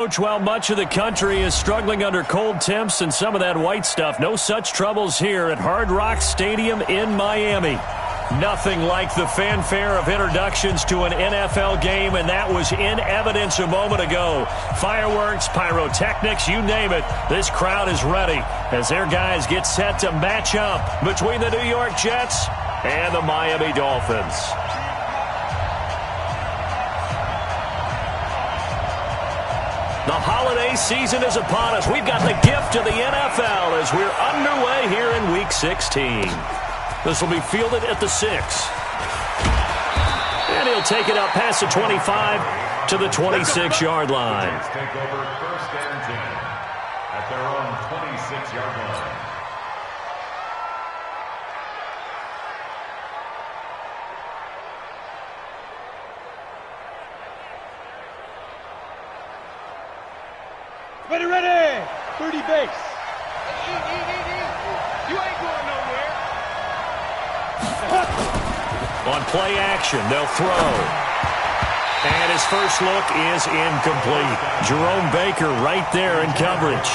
Coach, while much of the country is struggling under cold temps and some of that white stuff, no such troubles here at Hard Rock Stadium in Miami. Nothing like the fanfare of introductions to an NFL game, and that was in evidence a moment ago. Fireworks, pyrotechnics, you name it. This crowd is ready as their guys get set to match up between the New York Jets and the Miami Dolphins. The holiday season is upon us. We've got the gift of the NFL as we're underway here in Week 16. This will be fielded at the 6. And he'll take it out past the 25 to the 26-yard line. Take over first and 10 at their own 26-yard line. Ready. 30 base. You ain't going nowhere. On play action, they'll throw. And his first look is incomplete. Jerome Baker right there in coverage.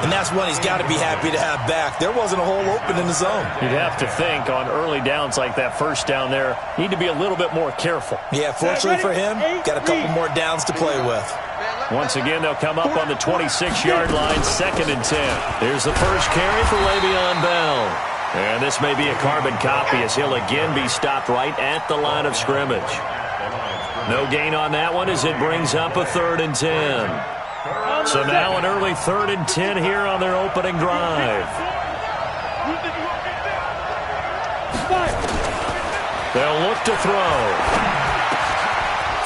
And that's one he's got to be happy to have back. There wasn't a hole open in the zone. You'd have to think on early downs like that first down there, need to be a little bit more careful. Yeah, fortunately for him, got a couple more downs to play with. Once again, they'll come up on the 26-yard line, 2nd and 10. Here's the first carry for Le'Veon Bell. And this may be a carbon copy as he'll again be stopped right at the line of scrimmage. No gain on that one as it brings up a 3rd and 10. So now an early 3rd and 10 here on their opening drive. They'll look to throw.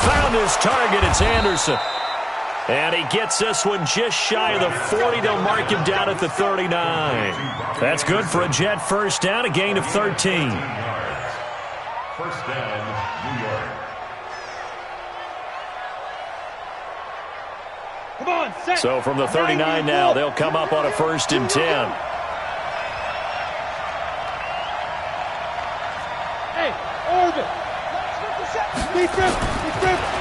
Found his target. It's Anderson. And he gets this one just shy of the 40. They'll mark him down at the 39. That's good for a Jet first down, a gain of 13. First down, New York. Come on, set. So from the 39 now, they'll come up on a 1st and 10. Hey, orbit. Defense.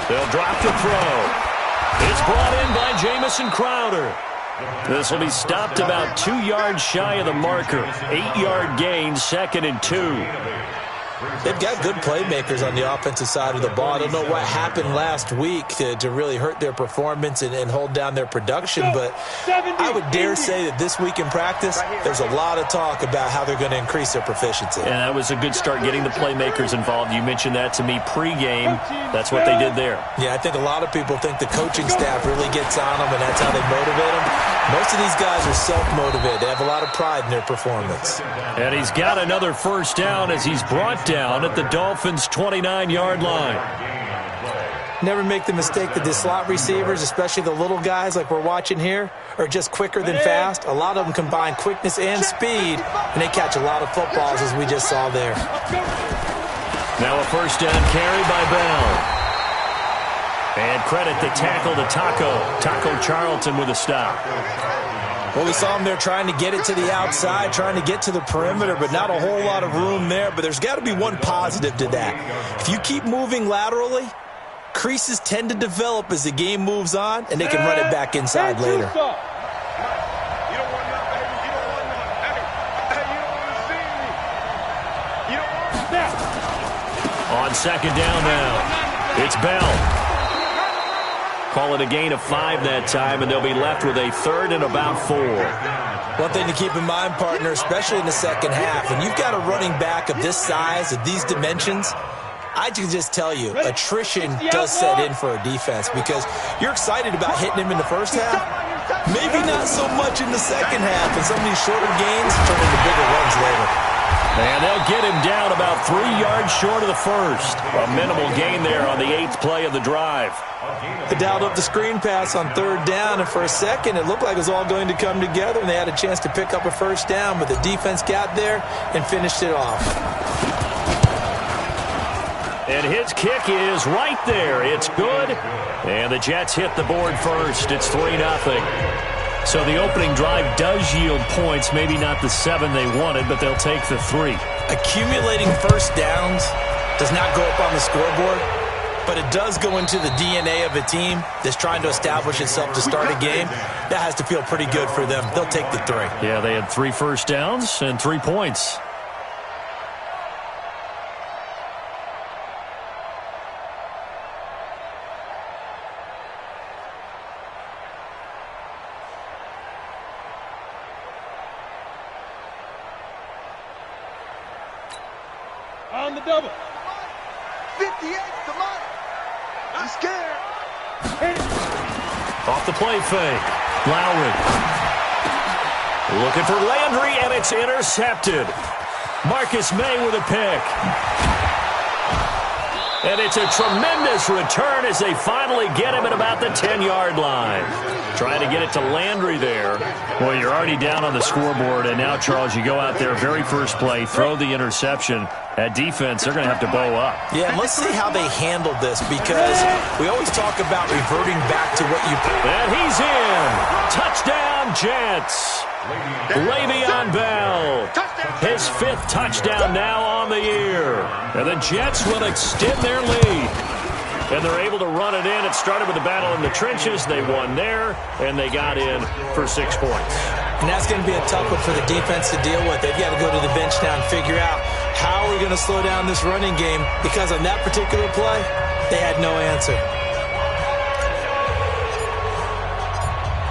They'll drop the throw. It's brought in by Jamison Crowder. This will be stopped about 2 yards shy of the marker. 8-yard gain, 2nd and 2. They've got good playmakers on the offensive side of the ball. I don't know what happened last week to really hurt their performance and hold down their production, but I would dare say that this week in practice, there's a lot of talk about how they're going to increase their proficiency. And that was a good start getting the playmakers involved. You mentioned that to me pregame. That's what they did there. Yeah, I think a lot of people think the coaching staff really gets on them, and that's how they motivate them. Most of these guys are self-motivated. They have a lot of pride in their performance. And he's got another first down as he's brought down at the Dolphins' 29-yard line. Never make the mistake that the slot receivers, especially the little guys like we're watching here, are just quicker than fast. A lot of them combine quickness and speed, and they catch a lot of footballs, as we just saw there. Now a first down carry by Bell. And credit the tackle to Taco Charlton with a stop. Well, we saw him there trying to get it to the outside, trying to get to the perimeter, but not a whole lot of room there. But there's got to be one positive to that. If you keep moving laterally, creases tend to develop as the game moves on, and they can run it back inside later. On 2nd down now, it's Bell. Call it a gain of 5 that time, and they'll be left with a 3rd and about 4. One thing to keep in mind, partner, especially in the second half, when you've got a running back of this size, of these dimensions, I can just tell you, attrition does set in for a defense because you're excited about hitting him in the first half. Maybe not so much in the second half, and some of these shorter gains turn into bigger runs later. And they'll get him down about 3 yards short of the first. A minimal gain there on the 8th play of the drive. They dialed up the screen pass on 3rd down, and for a second it looked like it was all going to come together, and they had a chance to pick up a first down, but the defense got there and finished it off. And his kick is right there. It's good. And the Jets hit the board first. It's 3-0. So the opening drive does yield points, maybe not the 7 they wanted, but they'll take the 3. Accumulating first downs does not go up on the scoreboard. but it does go into the DNA of a team that's trying to establish itself to start a game. That has to feel pretty good for them. They'll take the 3. Yeah, they had 3 first downs and 3 points. On the double. 58, come on. I'm scared. Hit it. Off the play fake. Lowry. Looking for Landry, and it's intercepted. Marcus May with a pick. And it's a tremendous return as they finally get him at about the 10-yard line. Trying to get it to Landry there. Well, you're already down on the scoreboard, and now, Charles, you go out there, very first play, throw the interception. That defense, they're going to have to bow up. Yeah, and let's see how they handled this, because we always talk about reverting back to what you... And he's in. Touchdown, Jets. Le'Veon Bell. His 5th touchdown now on the year. And the Jets will extend their lead. And they're able to run it in. It started with a battle in the trenches. They won there, and they got in for 6 points. And that's going to be a tough one for the defense to deal with. They've got to go to the bench now and figure out how we're going to slow down this running game, because on that particular play, they had no answer.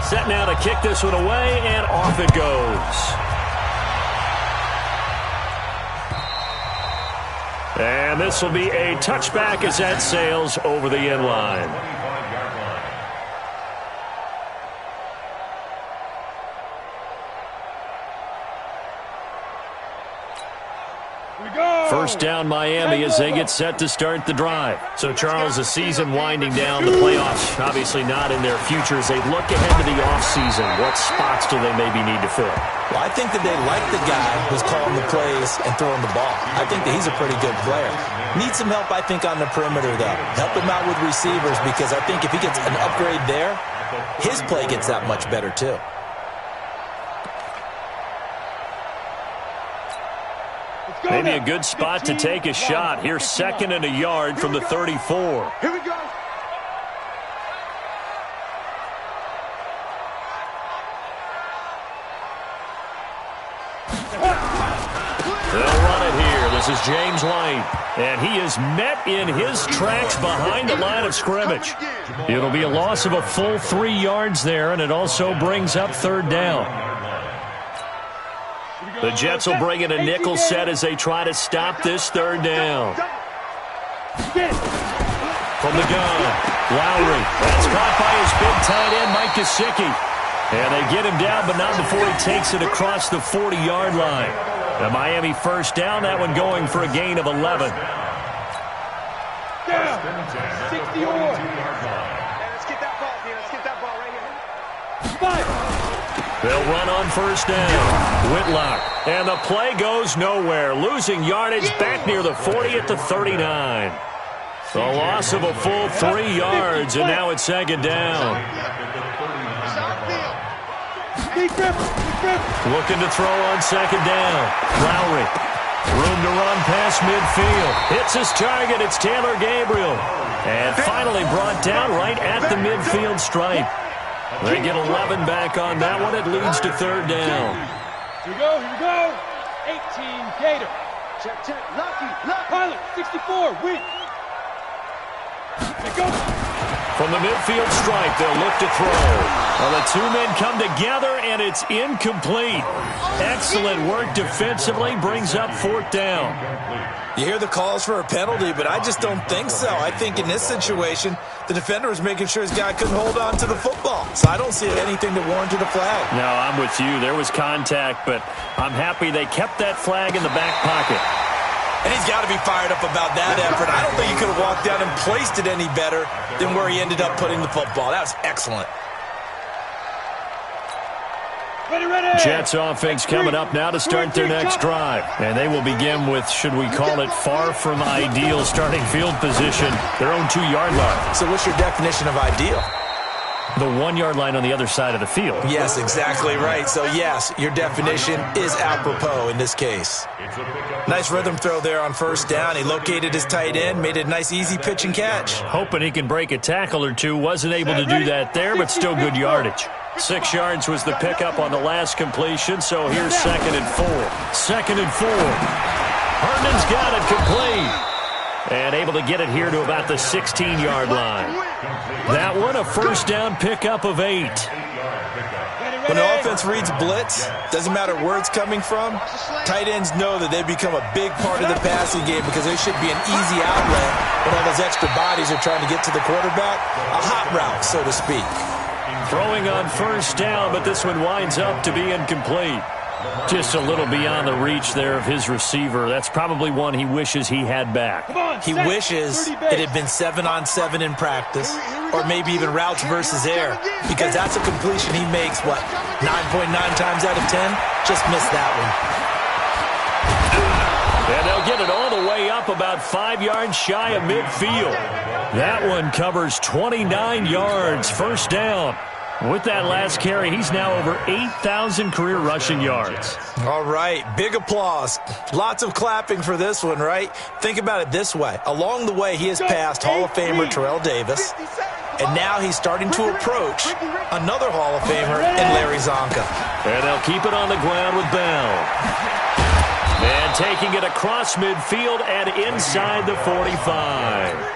Set now to kick this one away, and off it goes. And this will be a touchback as that sails over the end line. First down Miami as they get set to start the drive. So, Charles, the season winding down, the playoffs obviously not in their future. As they look ahead to the offseason, what spots do they maybe need to fill? Well, I think that they like the guy who's calling the plays and throwing the ball. I think that he's a pretty good player. Needs some help, I think, on the perimeter, though. Help him out with receivers, because I think if he gets an upgrade there, his play gets that much better, too. Maybe a good spot to take a shot. Here's 2nd and a yard from the 34. Here we go. They'll run it here. This is James White. And he is met in his tracks behind the line of scrimmage. It'll be a loss of a full 3 yards there, and it also brings up 3rd down. The Jets will bring in a nickel set as they try to stop this 3rd down. From the gun, Lowry. That's caught by his big tight end, Mike Gesicki. And they get him down, but not before he takes it across the 40-yard line. The Miami first down, that one going for a gain of 11. Down. 60 or. Let's get that ball here. Let's get that ball right here. 5. They'll run on first down. Whitlock. And the play goes nowhere. Losing yardage back near the 40 at the 39. A loss of a full 3 yards, and now it's 2nd down. Looking to throw on 2nd down. Lowry. Room to run past midfield. Hits his target. It's Taylor Gabriel. And finally brought down right at the midfield stripe. They get 11 back on that one. It leads to 3rd down. Here we go, here we go. 18, Gator. Check, check. Lucky. Pilot, 64, win. Here we go. From the midfield stripe, they'll look to throw. Well, the 2 men come together, and it's incomplete. Excellent work defensively, brings up 4th down. You hear the calls for a penalty, but I just don't think so. I think in this situation, the defender was making sure his guy couldn't hold on to the football. So I don't see anything that warranted a flag. No, I'm with you. There was contact, but I'm happy they kept that flag in the back pocket. And he's got to be fired up about that effort. I don't think he could have walked down and placed it any better than where he ended up putting the football. That was excellent. Ready, ready. Jets offense coming up now to start their next drive. And they will begin with, should we call it, far from ideal starting field position, their own 2-yard line. So what's your definition of ideal? The 1-yard line on the other side of the field. Yes, exactly right. So, yes, your definition is apropos in this case. Nice rhythm throw there on first down. He located his tight end, made it a nice, easy pitch and catch. Hoping he can break a tackle or two. Wasn't able to do that there, but still good yardage. 6 yards was the pickup on the last completion, so here's 2nd and 4. 2nd and 4. Herndon's got it complete. And able to get it here to about the 16-yard line. That one, a first down pickup of 8. When the offense reads blitz, doesn't matter where it's coming from, tight ends know that they become a big part of the passing game because there should be an easy outlet when all those extra bodies are trying to get to the quarterback. A hot route, so to speak. Throwing on first down, but this one winds up to be incomplete. Just a little beyond the reach there of his receiver. That's probably one he wishes he had back. He wishes it had been 7-on-7 in practice, or maybe even routes versus air, because that's a completion he makes, 9.9 times out of 10? Just missed that one. And they'll get it all the way up about 5 yards shy of midfield. That one covers 29 yards, first down. With that last carry, he's now over 8,000 career rushing yards. All right, big applause. Lots of clapping for this one, right? Think about it this way. Along the way, he has passed Hall of Famer Terrell Davis, and now he's starting to approach another Hall of Famer in Larry Zonka. And they'll keep it on the ground with Bell. And taking it across midfield and inside the 45.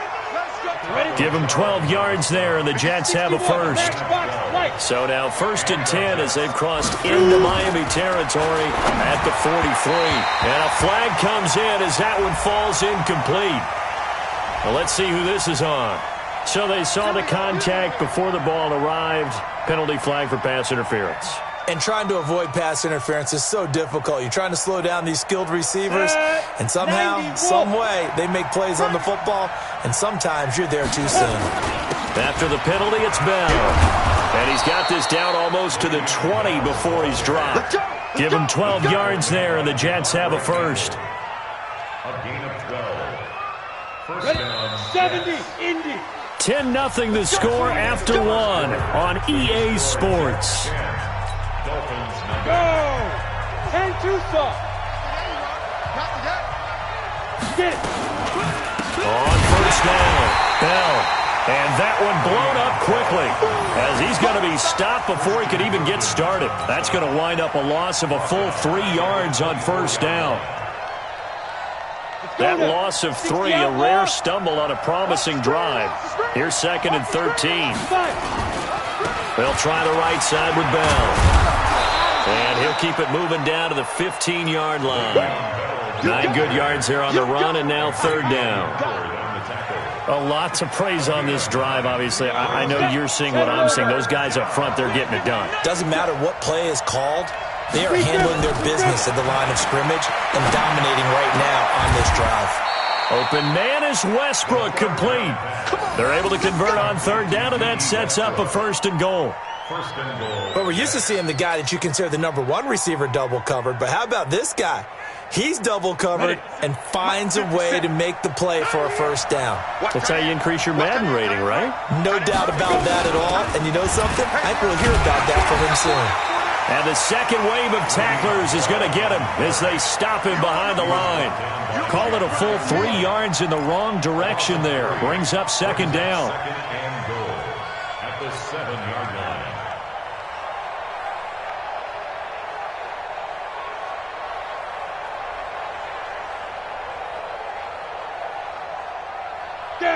Give him 12 yards there, and the Jets have a first. So now 1st and 10 as they've crossed into Miami territory at the 43. And a flag comes in as that one falls incomplete. Well, let's see who this is on. So they saw the contact before the ball arrived. Penalty flag for pass interference. And trying to avoid pass interference is so difficult. You're trying to slow down these skilled receivers, and somehow, some way, they make plays on the football, and sometimes you're there too soon. After the penalty, it's Bell. And he's got this down almost to the 20 before he's dropped. Give him 12 yards there, and the Jets have a first. A gain of 12. First down. 70, Indy. 10-0 the score after 1 on EA Sports. Go! 10 Tucson. Get it. On first down, Bell. And that one blown up quickly as he's going to be stopped before he could even get started. That's going to wind up a loss of a full 3 yards on first down. That loss of 3, a rare stumble on a promising drive. Here's 2nd and 13. They'll try the right side with Bell. And he'll keep it moving down to the 15-yard line. 9 good yards there on the run, and now 3rd down. A lot to praise on this drive, obviously. I know you're seeing what I'm seeing. Those guys up front, they're getting it done. Doesn't matter what play is called. They are handling their business at the line of scrimmage and dominating right now on this drive. Open man is Westbrook, complete. They're able to convert on 3rd down, and that sets up a 1st and goal. But we're used to seeing the guy that you consider the #1 receiver double covered. But how about this guy? He's double covered and finds a way to make the play for a 1st down. That's how you increase your Madden rating, right? No doubt about that at all. And you know something? I think we'll hear about that from him soon. And the second wave of tacklers is going to get him as they stop him behind the line. Call it a full 3 yards in the wrong direction there. Brings up 2nd down. Second and goal at the 7-yard line.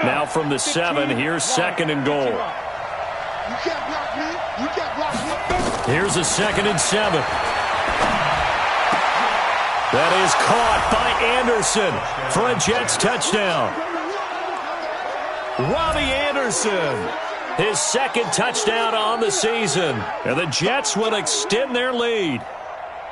Now from the 7, here's 2nd and goal. You can't block me. You can't block me. Here's a 2nd and 7. That is caught by Anderson for a Jets touchdown. Robbie Anderson, his 2nd touchdown on the season. And the Jets will extend their lead.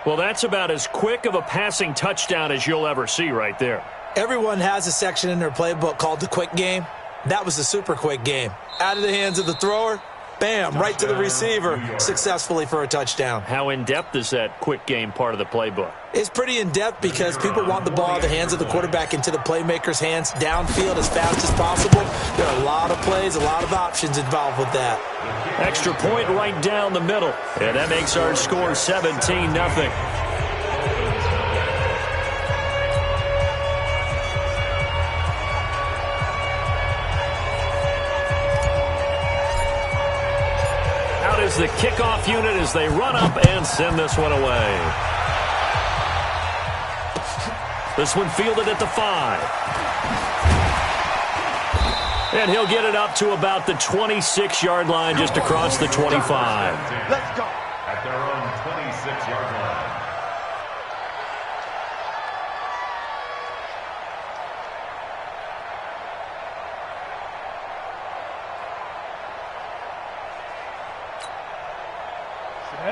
Well, that's about as quick of a passing touchdown as you'll ever see right there. Everyone has a section in their playbook called the quick game. That was the super quick game. Out of the hands of the thrower, bam, right to the receiver, successfully for a touchdown. How in-depth is that quick game part of the playbook? It's pretty in-depth because people want the ball out of the hands of the quarterback into the playmaker's hands, downfield as fast as possible. There are a lot of plays, a lot of options involved with that. Extra point right down the middle. And that makes our score 17-0. Out is the kickoff unit as they run up and send this one away. This one fielded at the 5. And he'll get it up to about the 26-yard line, just across the 25. Let's go. At their own 26-yard line.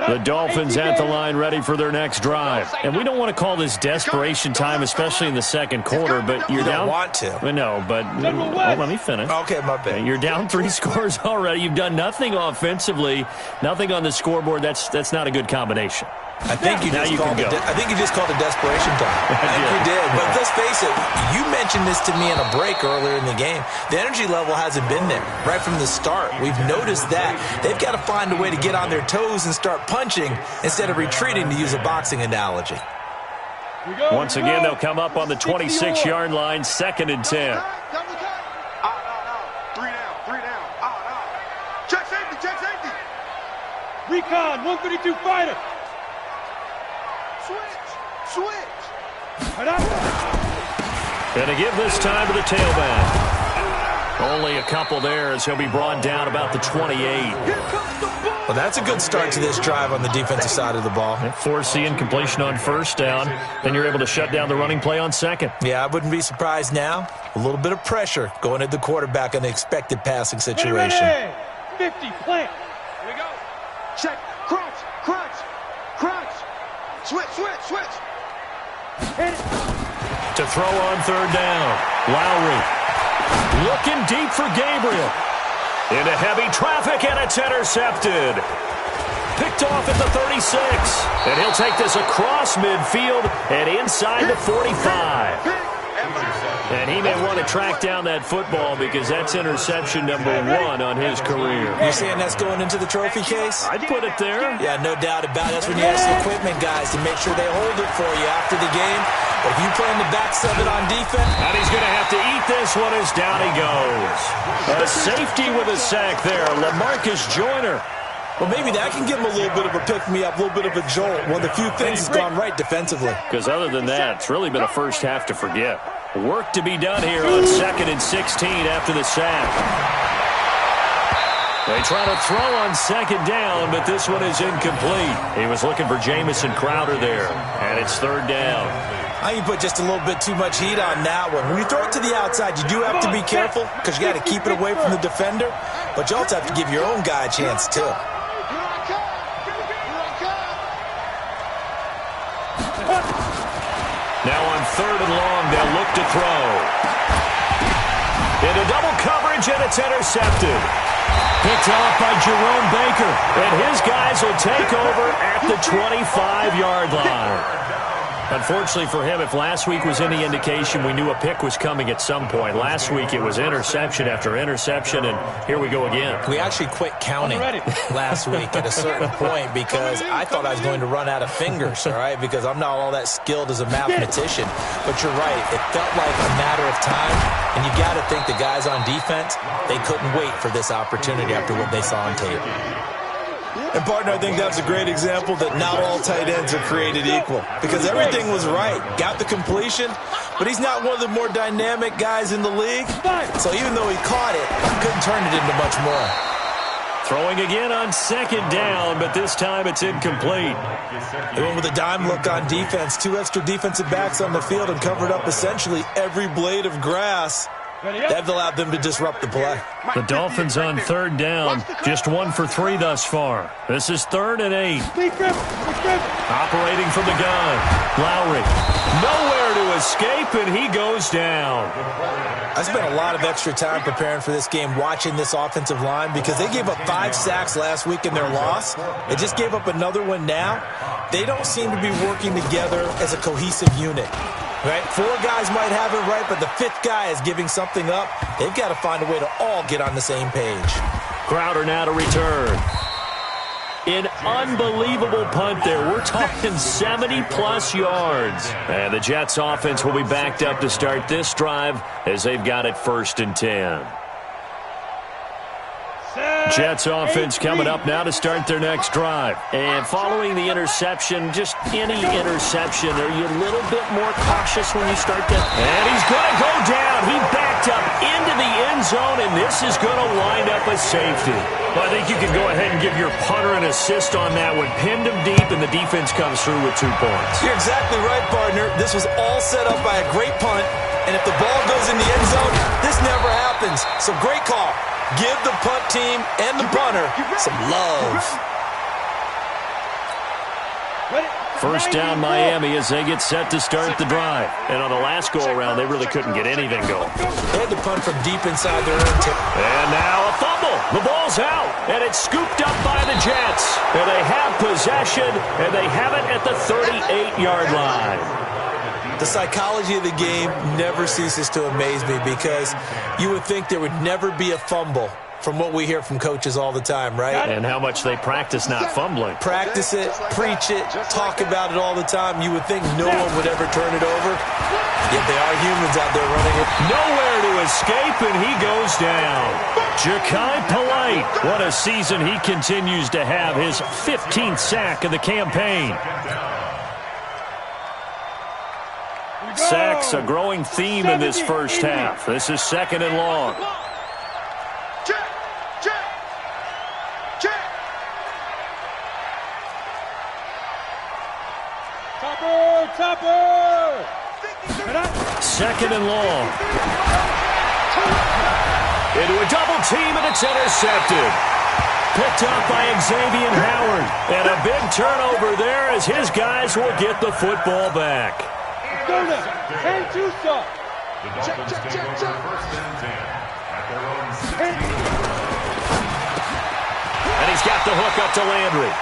The Dolphins at the line, ready for their next drive. And we don't want to call this desperation time, especially in the second quarter, but you're down. You don't want to. No, but let me finish. Okay, my bad. You're down 3 scores already. You've done nothing offensively, nothing on the scoreboard. That's not a good combination. I think you just called it desperation time. I think you did. But let's face it, you mentioned this to me in a break earlier in the game. The energy level hasn't been there right from the start. We've noticed that. They've got to find a way to get on their toes and start punching instead of retreating, to use a boxing analogy. Once again, they'll come up on the 26-yard line, 2nd and 10. 3 down. Check safety. Recon, 132 fighter. Switch. Going to give this time to the tailback. Only a couple there as he'll be brought down about the 28. Well, that's a good start to this drive on the defensive side of the ball. Force the incompletion on 1st down. Then you're able to shut down the running play on 2nd. Yeah, I wouldn't be surprised now. A little bit of pressure going at the quarterback in the expected passing situation. Ready. 50, plant. Here we go. Check. Crunch. Switch. Hit it. To throw on 3rd down. Lowry looking deep for Gabriel. Into heavy traffic, and it's intercepted. Picked off at the 36. And he'll take this across midfield and inside the 45. And he may want to track down that football because that's interception number 1 on his career. You're saying that's going into the trophy case? I'd put it there. Yeah, no doubt about it. That's when you ask the equipment guys to make sure they hold it for you after the game. But if you play in the back 7 on defense. And he's going to have to eat this one as down he goes. A safety with a sack there, LaMarcus Joyner. Well, maybe that can give him a little bit of a pick-me-up, a little bit of a jolt. One of the few things that's gone right defensively. Because other than that, it's really been a first half to forget. Work to be done here on 2nd and 16 after the sack. They try to throw on 2nd down, but this one is incomplete. He was looking for Jamison Crowder there, and it's 3rd down. I think you put just a little bit too much heat on that one. When you throw it to the outside, you do have to be careful because you got to keep it away from the defender, but you also have to give your own guy a chance too. Now on 3rd and long, they'll look to throw. Into double coverage, and it's intercepted. Picked off by Jerome Baker. And his guys will take over at the 25-yard line. Unfortunately for him, if last week was any indication, we knew a pick was coming at some point. Last week it was interception after interception, and here we go again. We actually quit counting last week at a certain point because I thought I was going to run out of fingers, all right, because I'm not all that skilled as a mathematician. But you're right. It felt like a matter of time, and you got to think the guys on defense, they couldn't wait for this opportunity after what they saw on tape. And, partner, I think that's a great example that not all tight ends are created equal because everything was right. Got the completion, but he's not one of the more dynamic guys in the league. So even though he caught it, couldn't turn it into much more. Throwing again on 2nd down, but this time it's incomplete. They went with a dime look on defense. 2 extra defensive backs on the field and covered up essentially every blade of grass. They've allowed them to disrupt the play. The Dolphins on third down, just 1 for 3 thus far. This is 3rd and 8. Operating from the gun, Lowry. Nowhere to escape, and he goes down. I spent a lot of extra time preparing for this game, watching this offensive line, because they gave up 5 sacks last week in their loss. They just gave up another one now. They don't seem to be working together as a cohesive unit. Right? 4 guys might have it right, but the 5th guy is giving something up. They've got to find a way to all get on the same page. Crowder now to return. An unbelievable punt there. We're talking 70-plus yards. And the Jets offense will be backed up to start this drive as they've got it 1st and 10. Jets offense coming up now to start their next drive. And following the interception, just any interception, are you a little bit more cautious when you start that? And he's going to go down. He backed up into the end zone, and this is going to wind up a safety. Well, I think you can go ahead and give your punter an assist on that one. Pinned him deep, and the defense comes through with 2 points. You're exactly right, partner. This was all set up by a great punt, and if the ball goes in the end zone, this never happens. So great call. Give the punt team and the punter some love. First down Miami as they get set to start the drive. And on the last go-around, they really couldn't get anything going. They had to punt from deep inside their own territory. And now a fumble. The ball's out, and it's scooped up by the Jets. And they have possession, and they have it at the 38-yard line. The psychology of the game never ceases to amaze me, because you would think there would never be a fumble from what we hear from coaches all the time, right? And how much they practice not fumbling. Practice it, preach it, talk about it all the time. You would think no one would ever turn it over. Yet they are humans out there running it. Nowhere to escape, and he goes down. Ja'Kai Polite. What a season he continues to have. His 15th sack of the campaign. Sacks, a growing theme in this first half. This is 2nd and long. Topper! 2nd and long. Into a double team, and it's intercepted. Picked up by Xavier Howard. And a big turnover there as his guys will get the football back. And Tusa. The Dolphins take over 1st and 10 at their own 16. And he's got the hook up to Landry.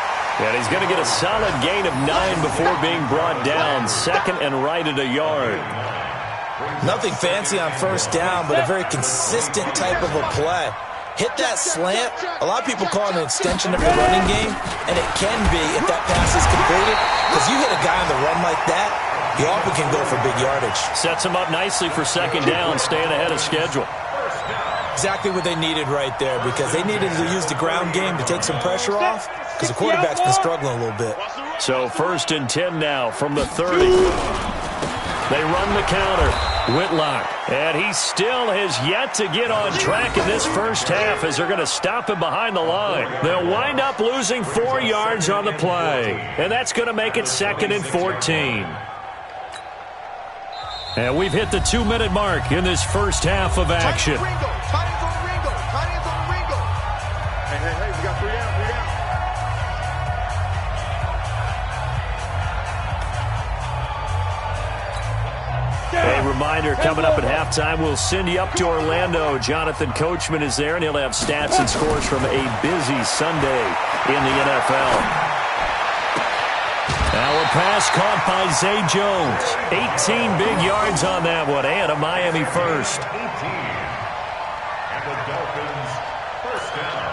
And he's going to get a solid gain of 9 before being brought down. 2nd and right at a yard. Nothing fancy on 1st down, but a very consistent type of a play. Hit that slant. A lot of people call it an extension of your running game, and it can be if that pass is completed, because you hit a guy on the run like that, he often can go for big yardage. Sets him up nicely for 2nd down, staying ahead of schedule. Exactly what they needed right there, because they needed to use the ground game to take some pressure off, because the quarterback's been struggling a little bit. So 1st and 10 now from the 30. They run the counter. Whitlock. And he still has yet to get on track in this first half as they're going to stop him behind the line. They'll wind up losing 4 yards on the play. And that's going to make it 2nd and 14. And we've hit the 2-minute mark in this first half of action. Hey, we got 3 down, 3 down. A reminder, coming up at halftime, we'll send you up to Orlando. Jonathan Coachman is there, and he'll have stats and scores from a busy Sunday in the NFL. Now a pass caught by Zay Jones. 18 big yards on that one, and a Miami first. 18. And the Dolphins, 1st down.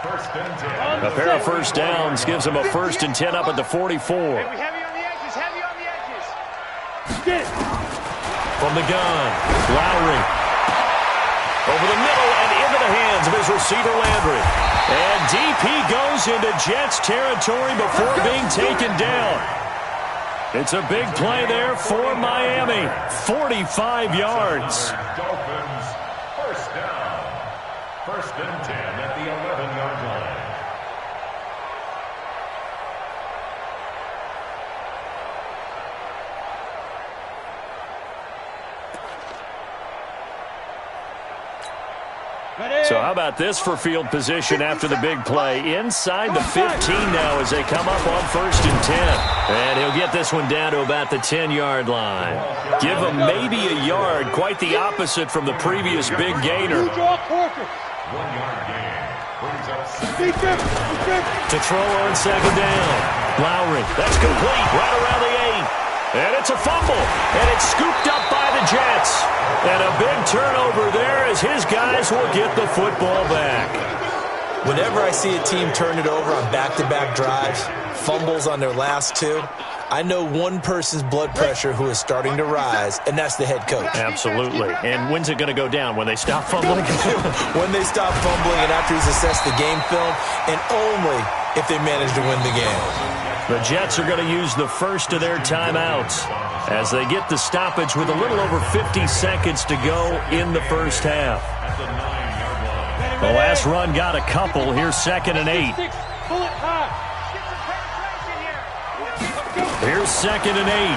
1st and 10. A pair of first downs gives them a 1st and 10 up at the 44. Hey, we have you on the edges, have you on the edges. From the gun, Lowry. Over the middle and into the hands of his receiver, Landry. And deep he goes into Jets territory before being taken down. It's a big play there for Miami. 45 yards. Dolphins, 1st down. 1st and 10 at the 11-yard line. So how about this for field position after the big play? Inside the 15 now as they come up on 1st and 10. And he'll get this one down to about the 10-yard line. Give him maybe a yard, quite the opposite from the previous big gainer. 1-yard gain. To throw on 2nd down. Lowry, that's complete, right around the 8. And it's a fumble, and it's scooped up by the Jets. And a big turnover there as his guys will get the football back. Whenever I see a team turn it over on back-to-back drives, fumbles on their last 2, I know one person's blood pressure who is starting to rise, and that's the head coach. Absolutely. And when's it going to go down? When they stop fumbling? When they stop fumbling and after he's assessed the game film, and only if they manage to win the game. The Jets are going to use the first of their timeouts as they get the stoppage with a little over 50 seconds to go in the first half. The last run got a couple. Here's 2nd and 8. Here's 2nd and 8.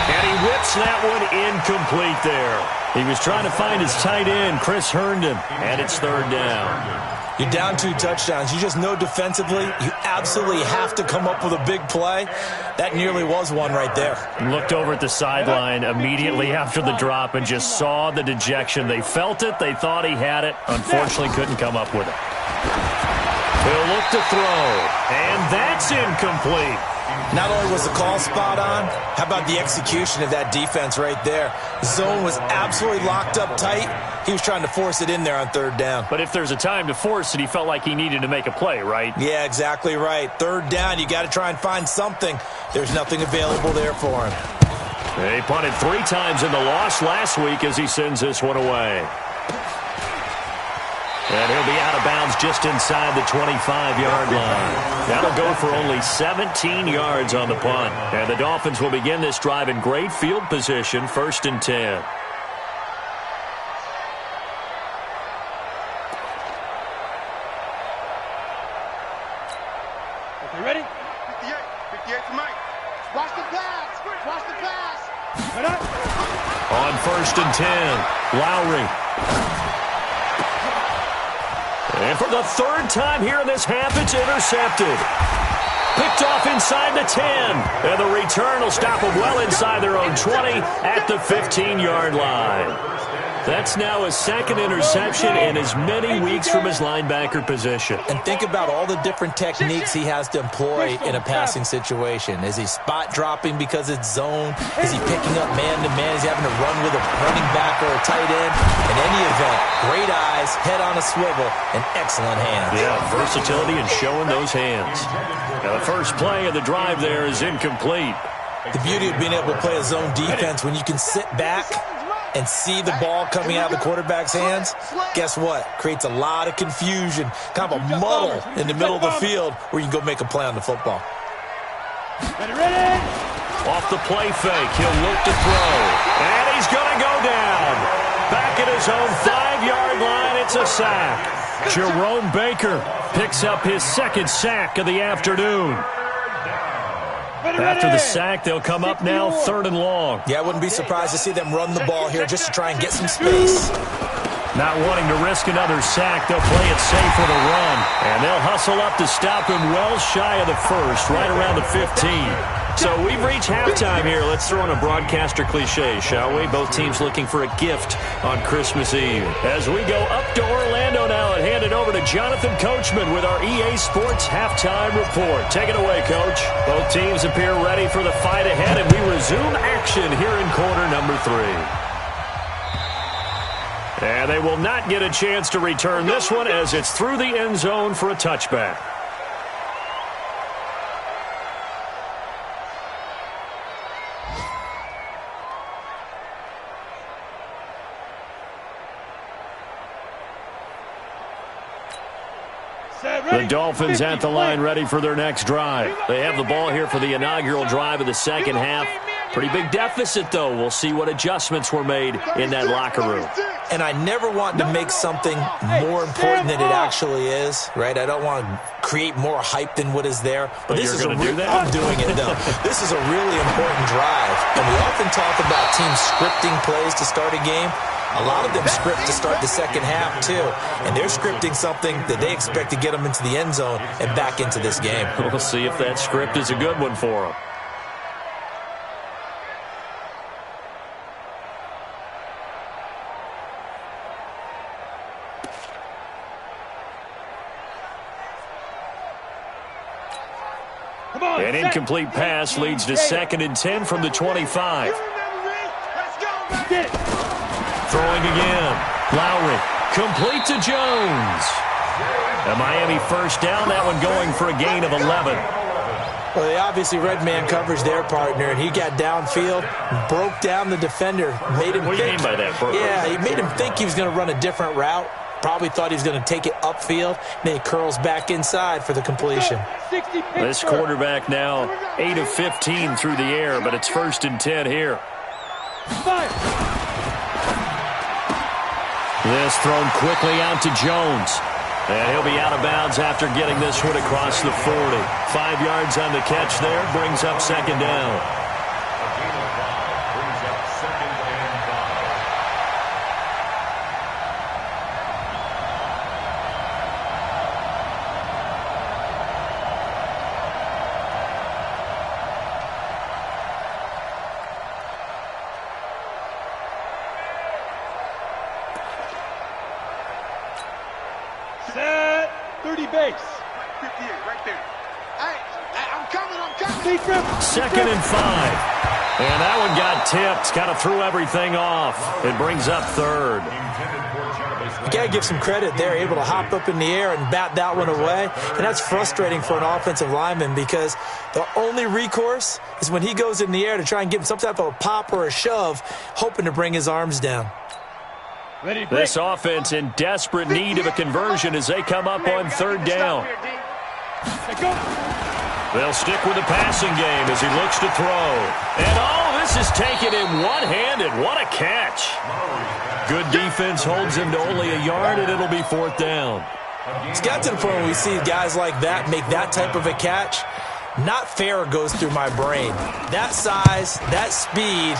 And he whips that one incomplete there. He was trying to find his tight end, Chris Herndon, and it's 3rd down. You're down 2 touchdowns. You just know defensively you absolutely have to come up with a big play. That nearly was one right there. Looked over at the sideline immediately after the drop and just saw the dejection. They felt it. They thought he had it. Unfortunately, couldn't come up with it. He'll look to throw, and that's incomplete. Not only was the call spot on, how about the execution of that defense right there? Zone was absolutely locked up tight. He was trying to force it in there on 3rd down. But if there's a time to force it, he felt like he needed to make a play, right? Yeah, exactly right. 3rd down, you got to try and find something. There's nothing available there for him. They punted 3 times in the loss last week as he sends this one away. And he'll be out of bounds just inside the 25-yard line. That'll go for only 17 yards on the punt. And the Dolphins will begin this drive in great field position, 1st and 10. Okay, ready? 58 to Mike. Watch the pass. Watch the pass. On 1st and 10, Lowry. And for the 3rd time here in this half, it's intercepted. Picked off inside the 10. And the return will stop them well inside their own 20 at the 15-yard line. That's now his 2nd interception in as many weeks from his linebacker position. And think about all the different techniques he has to employ in a passing situation. Is he spot dropping because it's zone? Is he picking up man-to-man? Is he having to run with a running back or a tight end? In any event, great eyes, head on a swivel, and excellent hands. Yeah, versatility and showing those hands. Now the first play of the drive there is incomplete. The beauty of being able to play a zone defense when you can sit back and see the ball coming out of the quarterback's hands, guess what? Creates a lot of confusion, kind of a muddle in the middle of the field where you can go make a play on the football. Ready? Off the play fake, he'll look to throw. And he's going to go down. Back at his own 5-yard line, it's a sack. Jerome Baker picks up his 2nd sack of the afternoon. After the sack, they'll come up now 3rd and long. Yeah, I wouldn't be surprised to see them run the ball here just to try and get some space. Not wanting to risk another sack, they'll play it safe for the run. And they'll hustle up to stop him well shy of the 1st, right around the 15. So we've reached halftime here. Let's throw in a broadcaster cliche, shall we? Both teams looking for a gift on Christmas Eve. As we go up to Orlando now and hand it over to Jonathan Coachman with our EA Sports Halftime Report. Take it away, Coach. Both teams appear ready for the fight ahead, and we resume action here in quarter number 3. And they will not get a chance to return this one as it's through the end zone for a touchback. The Dolphins at the line ready for their next drive. They have the ball here for the inaugural drive of the 2nd half. Pretty big deficit, though. We'll see what adjustments were made in that locker room. And I never want to make something more important than it actually is, right? I don't want to create more hype than what is there. But this you're going to do that? I'm doing it, though. This is a really important drive. And we often talk about teams scripting plays to start a game. A lot of them script to start the second half, too. And they're scripting something that they expect to get them into the end zone and back into this game. We'll see if that script is a good one for them. An incomplete pass leads to 2nd and 10 from the 25. Throwing again. Lowry. Complete to Jones. A Miami first down. That one going for a gain of 11. Well, they obviously read man coverage their partner, and he got downfield, broke down the defender, made him What do you mean by that, Bert? Yeah, he made him think he was going to run a different route. Probably thought he was going to take it upfield. Then he curls back inside for the completion. This quarterback now 8 of 15 through the air, but it's 1st and 10 here. This thrown quickly out to Jones. And he'll be out of bounds after getting this one across the 40. 5 yards on the catch there, brings up 2nd down. Set 30 base. 58, right there. Hey, I'm coming. 2nd and 5. And that one got tipped. Kind of threw everything off. It brings up 3rd. You got to give some credit there, able to hop up in the air and bat that one away. And that's frustrating for an offensive lineman because the only recourse is when he goes in the air to try and get some type of a pop or a shove, hoping to bring his arms down. This offense in desperate need of a conversion as they come up on 3rd down. They'll stick with the passing game as he looks to throw. And this is taken in one-handed. What a catch. Good defense holds him to only a yard, and it'll be 4th down. It's got to the point where we see guys like that make that type of a catch. Not fair goes through my brain. That size, that speed,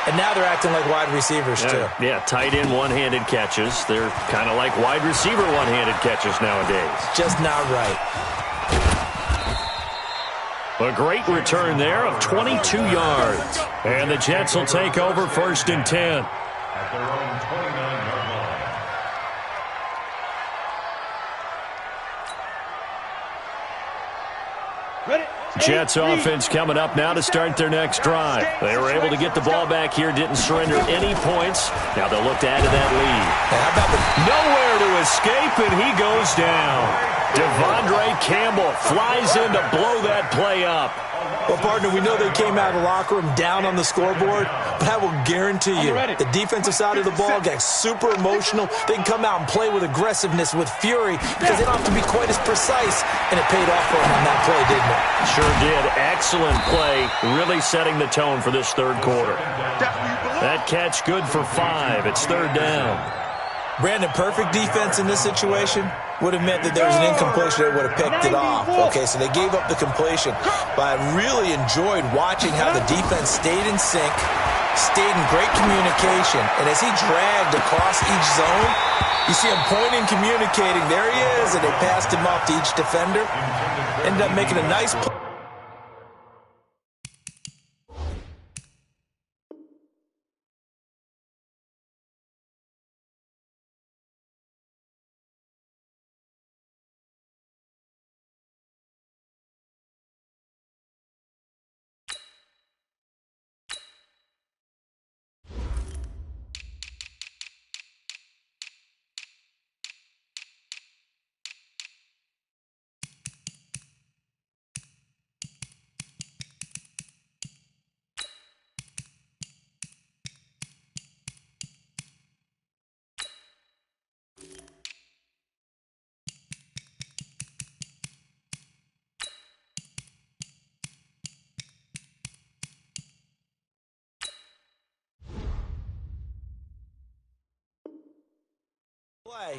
and now they're acting like wide receivers, too. Yeah, tight end one-handed catches. They're kind of like wide receiver one-handed catches nowadays. Just not right. A great return there of 22 yards. And the Jets will take over 1st and 10. At their own 29-yard line. Ready? Jets offense coming up now to start their next drive. They were able to get the ball back here, didn't surrender any points. Now they'll look to add to that lead. Nowhere to escape, and he goes down. Devondre Campbell flies in to blow that play up. Well, partner, we know they came out of the locker room down on the scoreboard, but I will guarantee you the defensive side of the ball got super emotional. They can come out and play with aggressiveness, with fury, because they don't have to be quite as precise, and it paid off for them on that play, didn't it? Sure did. Excellent play, really setting the tone for this 3rd quarter. That catch good for 5. It's 3rd down. Brandon, perfect defense in this situation would have meant that there was an incompletion that would have picked it off. Okay, so they gave up the completion. But I really enjoyed watching how the defense stayed in sync, stayed in great communication. And as he dragged across each zone, you see him pointing, communicating. There he is, and they passed him off to each defender. Ended up making a nice play.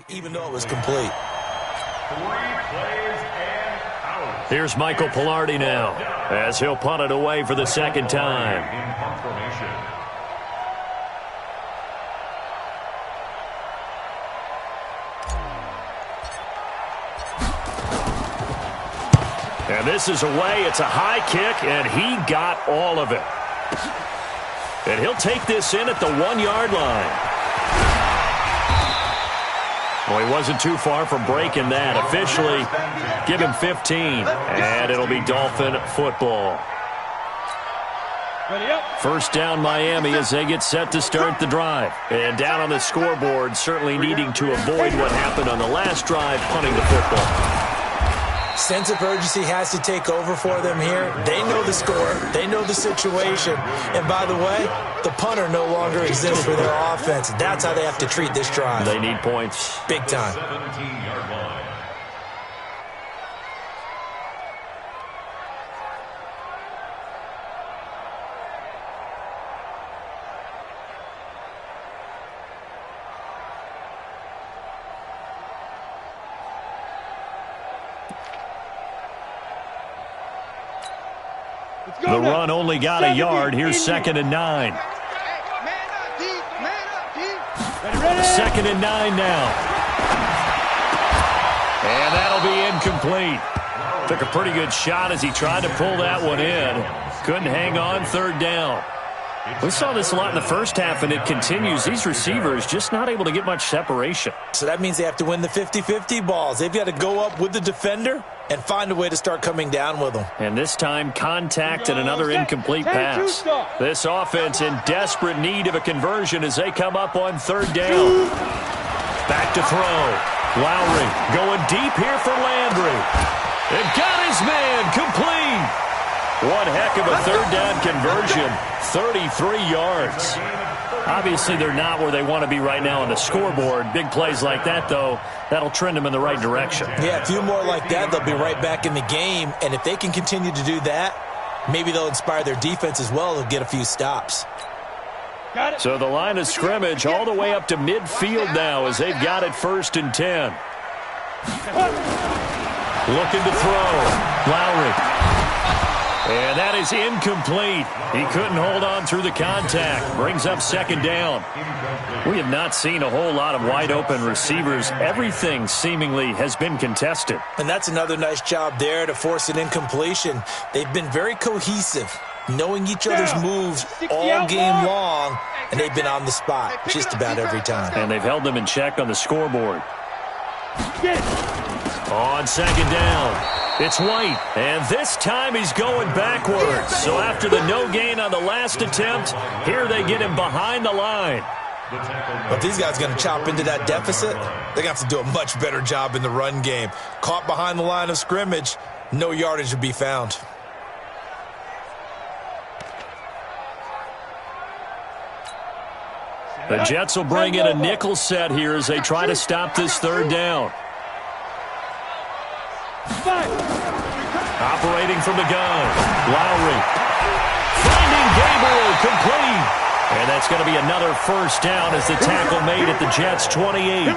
Even though it was complete. 3 plays and out. Here's Michael Pilardi now, as he'll punt it away for the 2nd time. In punt formation. And this is away. It's a high kick, and he got all of it. And he'll take this in at the 1-yard line. Well, he wasn't too far from breaking that. Officially, give him 15, and it'll be Dolphin football. First down Miami as they get set to start the drive. And down on the scoreboard, certainly needing to avoid what happened on the last drive, punting the football. Sense of urgency has to take over for them here. They know the score. They know the situation. And by the way, the punter no longer exists for their offense. That's how they have to treat this drive. They need points. Big time. 17-yard line. The run only got a yard. Here's 2nd and 9. 2nd and 9 now. And that'll be incomplete. Took a pretty good shot as he tried to pull that one in. Couldn't hang on, 3rd down. We saw this a lot in the first half, and it continues. These receivers just not able to get much separation. So that means they have to win the 50-50 balls. They've got to go up with the defender and find a way to start coming down with them. And this time, contact and another incomplete pass. This offense in desperate need of a conversion as they come up on 3rd down. Back to throw. Lowry going deep here for Landry. And got his man complete. One heck of a 3rd down conversion, 33 yards. Obviously, they're not where they want to be right now on the scoreboard. Big plays like that, though, that'll trend them in the right direction. Yeah, a few more like that, they'll be right back in the game. And if they can continue to do that, maybe they'll inspire their defense as well to get a few stops. So the line of scrimmage all the way up to midfield now as they've got it 1st and 10. Looking to throw. Lowry. And that is incomplete. He couldn't hold on through the contact. Brings up 2nd down. We have not seen a whole lot of wide-open receivers. Everything seemingly has been contested. And that's another nice job there to force an incompletion. They've been very cohesive, knowing each other's moves all game long, and they've been on the spot just about every time. And they've held them in check on the scoreboard. On 2nd down. It's White, and this time he's going backwards. So after the no gain on the last attempt, here they get him behind the line. But if these guys are going to chop into that deficit, they're going to have to do a much better job in the run game. Caught behind the line of scrimmage, no yardage to be found. The Jets will bring in a nickel set here as they try to stop this 3rd down. Operating from the gun, Lowry. Finding Gabriel, complete. And that's going to be another 1st down as the tackle made at the Jets' 28.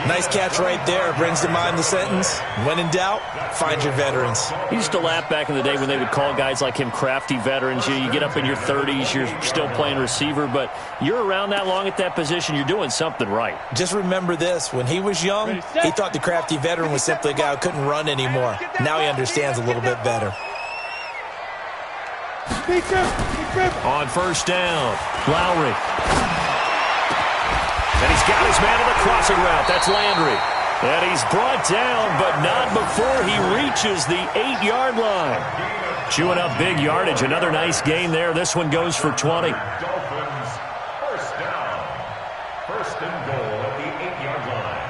Nice catch right there. Brings to mind the sentence, when in doubt, find your veterans. He used to laugh back in the day when they would call guys like him crafty veterans. You get up in your 30s, you're still playing receiver, but you're around that long at that position, you're doing something right. Just remember this. When he was young, he thought the crafty veteran was simply a guy who couldn't run anymore. Now he understands a little bit better. On 1st down, Lowry. And he's got his man on the crossing route. That's Landry. And he's brought down, but not before he reaches the 8-yard line. Chewing up big yardage. Another nice gain there. This one goes for 20. Dolphins, 1st down. 1st and goal at the 8-yard line.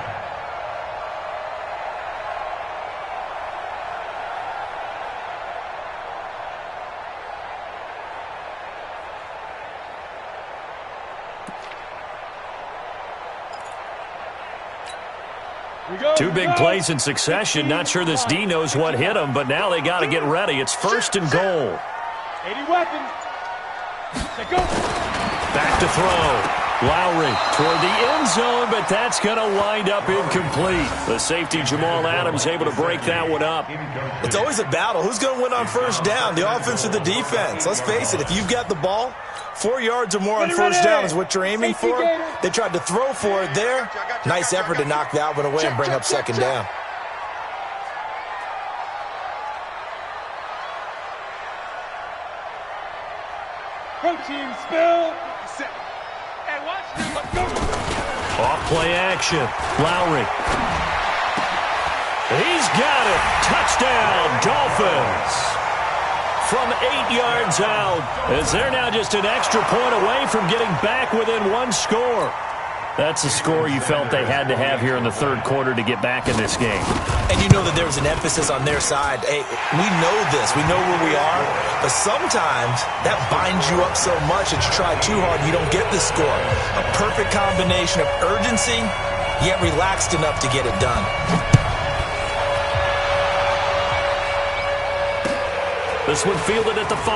Two big plays in succession. Not sure this D knows what hit him, but now they got to get ready. It's 1st and goal. 80 weapons. Back to throw. Lowry toward the end zone, but that's going to wind up incomplete. The safety, Jamal Adams, able to break that one up. It's always a battle. Who's going to win on 1st down, the offense or the defense? Let's face it, if you've got the ball, 4 yards or more on 1st down is what you're aiming for. They tried to throw for it there. Nice effort to knock that one away and bring up 2nd down. Protein spill. Hey, watch this. Let's go. Off play action. Lowry. He's got it. Touchdown, Dolphins. From 8 yards out, as they're now just an extra point away from getting back within one score. That's the score you felt they had to have here in the third quarter to get back in this game. And you know that there was an emphasis on their side. Hey, we know this. We know where we are. But sometimes that binds you up so much that you try too hard and you don't get the score. A perfect combination of urgency, yet relaxed enough to get it done. This one fielded at the 5.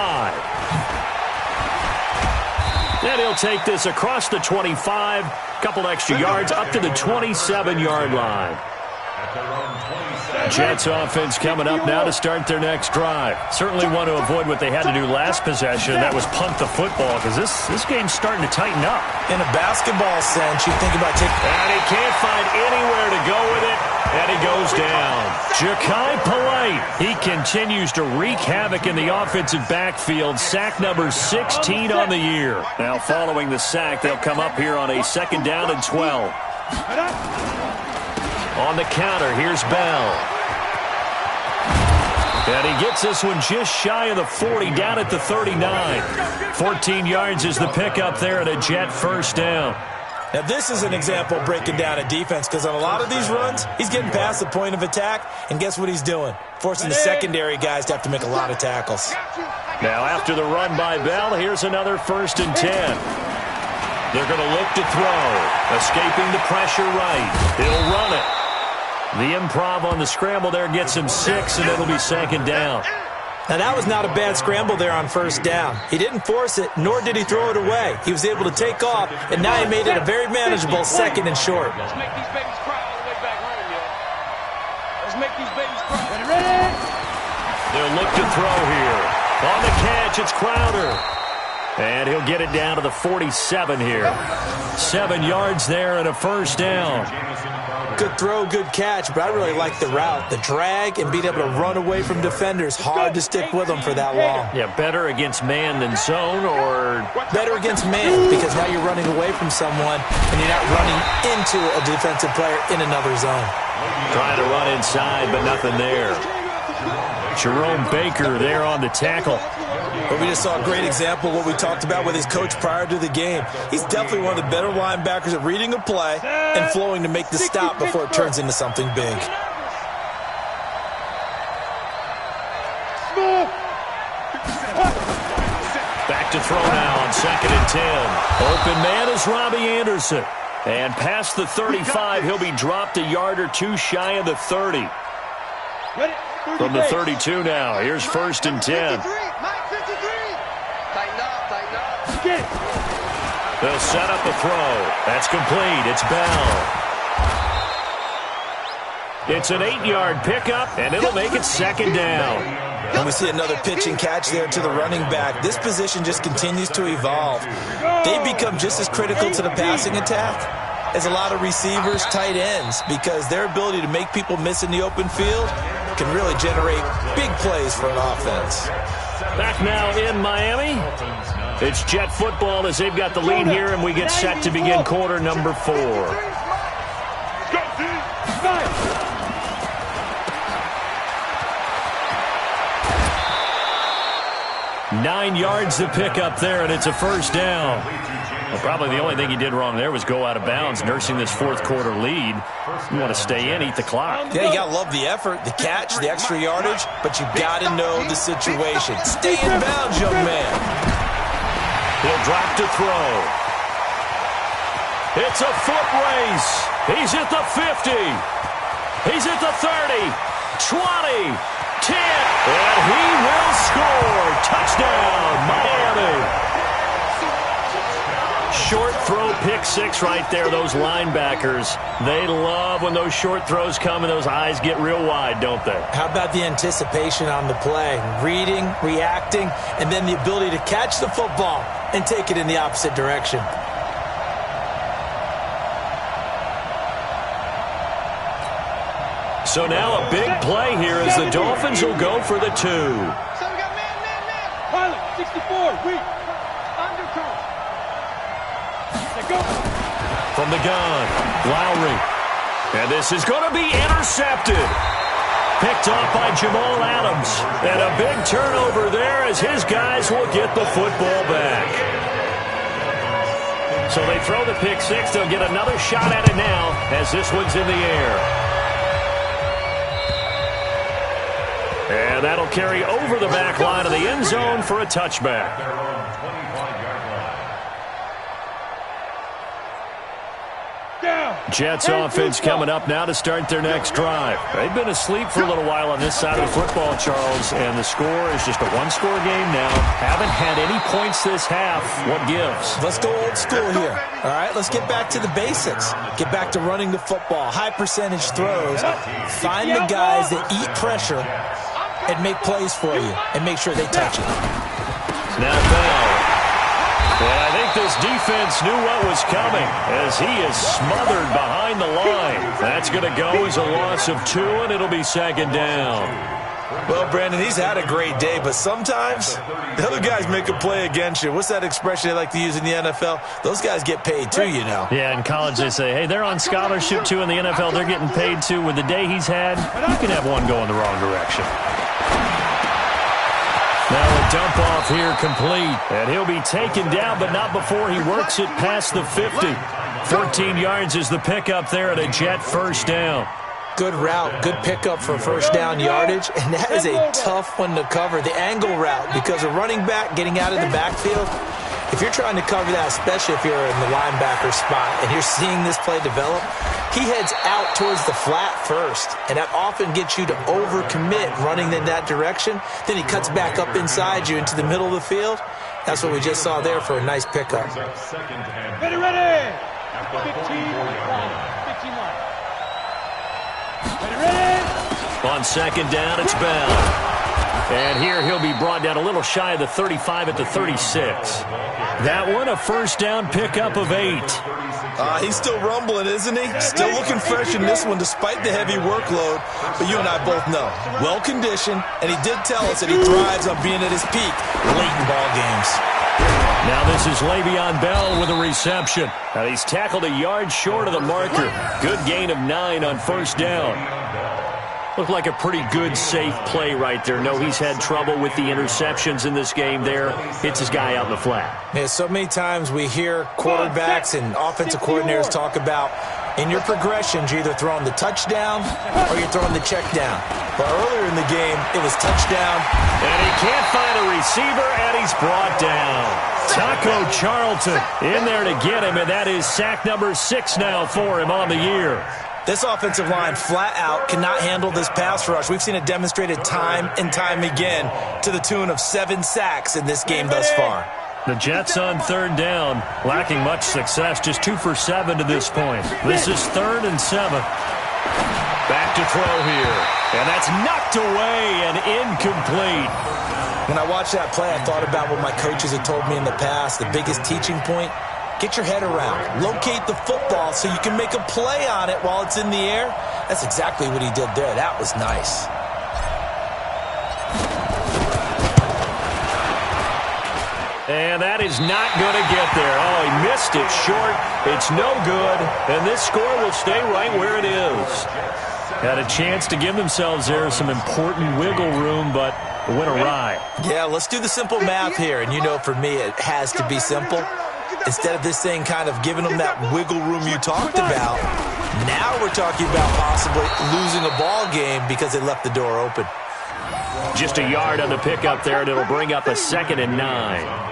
And he'll take this across the 25. Couple extra yards up to the 27-yard line. Jets offense coming up now to start their next drive. Certainly want to avoid what they had to do last possession. That was punt the football, because this game's starting to tighten up. In a basketball sense, you think about taking... And he can't find anywhere to go with it, and he goes down. Ja'Kai Polite, he continues to wreak havoc in the offensive backfield. Sack number 16 on the year. Now following the sack, they'll come up here on a 2nd down and 12. On the counter, here's Bell. And he gets this one just shy of the 40, down at the 39. 14 yards is the pickup there, and a Jet first down. Now, this is an example of breaking down a defense, because on a lot of these runs, he's getting past the point of attack, and guess what he's doing? Forcing the secondary guys to have to make a lot of tackles. Now, after the run by Bell, here's another 1st and 10. They're going to look to throw. Escaping the pressure right. He'll run it. The improv on the scramble there gets him 6, and it'll be 2nd down. Now, that was not a bad scramble there on 1st down. He didn't force it, nor did he throw it away. He was able to take off, and now he made it a very manageable 2nd and short. Let's make these babies cry all the way back home, yo. Let's make these babies cry. Ready? They'll look to throw here. On the catch, it's Crowder. And he'll get it down to the 47 here. 7 yards there and a 1st down. Good throw, good catch, but I really like the route. The drag and being able to run away from defenders. Hard to stick with them for that long. Yeah, better against man than zone, or... Better against man, because now you're running away from someone and you're not running into a defensive player in another zone. Trying to run inside, but nothing there. Jerome Baker there on the tackle. But we just saw a great example of what we talked about with his coach prior to the game. He's definitely one of the better linebackers at reading a play and flowing to make the stop before it turns into something big. Back to throw now on 2nd and 10. Open man is Robbie Anderson. And past the 35, he'll be dropped a yard or two shy of the 30. From the 32 now, here's 1st and 10. They'll set up a throw. That's complete. It's Bell. It's an 8-yard pickup, and it'll make it 2nd down. And we see another pitch and catch there to the running back. This position just continues to evolve. They become just as critical to the passing attack as a lot of receivers, tight ends, because their ability to make people miss in the open field can really generate big plays for an offense. Back now in Miami. It's Jet football as they've got the lead here, and we get set to begin quarter number 4. 9 yards to pick up there, and it's a 1st down. Well, probably the only thing he did wrong there was go out of bounds, nursing this 4th quarter lead. You want to stay in, eat the clock. Yeah, you got to love the effort, the catch, the extra yardage, but you got to know the situation. Stay in bounds, young man. He'll drop to throw. It's a foot race. He's at the 50. He's at the 30, 20, 10, and he will score. Touchdown, Miami. Short throw, pick 6 right there. Those linebackers, they love when those short throws come and those eyes get real wide, don't they? How about the anticipation on the play? Reading, reacting, and then the ability to catch the football and take it in the opposite direction. So now a big play here as the Dolphins will go for the 2. Pilot, 64, From the gun, Lowry. And this is going to be intercepted. Picked off by Jamal Adams. And a big turnover there as his guys will get the football back. So they throw the pick six. They'll get another shot at it now as this one's in the air. And that'll carry over the back line of the end zone for a touchback. Jets offense coming up now to start their next drive. They've been asleep for a little while on this side of the football, Charles, and the score is just a one-score game now. Haven't had any points this half. What gives? Let's go old school here. All right, let's get back to the basics. Get back to running the football, high percentage throws. Find the guys that eat pressure and make plays for you and make sure they touch it. Now Bell. And I think this defense knew what was coming as he is smothered behind the line. That's going to go as a loss of 2, and it'll be second down. Well, Brandon, he's had a great day, but sometimes the other guys make a play against you. What's that expression they like to use in the NFL? Those guys get paid too, you know. Yeah, in college they say, hey, they're on scholarship too. In the NFL, they're getting paid too. With the day he's had, you can have one go in the wrong direction. Now a dump off here complete. And he'll be taken down, but not before he works it past the 50. 14 yards is the pickup there at a Jet first down. Good route, good pickup for first down yardage, and that is a tough one to cover. The angle route, because a running back getting out of the backfield, if you're trying to cover that, especially if you're in the linebacker spot and you're seeing this play develop, he heads out towards the flat first, and that often gets you to overcommit running in that direction. Then he cuts back up inside you into the middle of the field. That's what we just saw there for a nice pickup. Ready, ready. 15 line. Ready, ready. On second down, it's Bell. And here he'll be brought down a little shy of the 35 at the 36. That one, a first down pickup of 8. He's still rumbling, isn't he? Still looking fresh in this one despite the heavy workload. But you and I both know, well-conditioned, and he did tell us that he thrives on being at his peak late in ball games. Now this is Le'Veon Bell with a reception. Now he's tackled a yard short of the marker. Good gain of 9 on first down. Looked like a pretty good, safe play right there. No, he's had trouble with the interceptions in this game there. Hits his guy out in the flat. Yeah, so many times we hear quarterbacks and offensive coordinators talk about in your progressions, you're either throwing the touchdown or you're throwing the check down. But earlier in the game, it was touchdown. And he can't find a receiver, and he's brought down. Taco Charlton in there to get him, and that is sack number 6 now for him on the year. This offensive line flat out cannot handle this pass rush. We've seen it demonstrated time and time again to the tune of 7 sacks in this game thus far. The Jets on third down, lacking much success, just 2 for 7 to this point. This is 3rd and 7. Back to throw here, and that's knocked away and incomplete. When I watched that play, I thought about what my coaches had told me in the past. The biggest teaching point, get your head around. Locate the football so you can make a play on it while it's in the air. That's exactly what he did there. That was nice. And that is not going to get there. Oh, he missed it short. It's no good. And this score will stay right where it is. Had a chance to give themselves there some important wiggle room, but it went awry. Yeah, let's do the simple math here. And you know, for me, it has to be simple. Instead of this thing kind of giving them that wiggle room you talked about, now we're talking about possibly losing a ball game because they left the door open. Just a yard on the pickup there, and it'll bring up a 2nd and 9.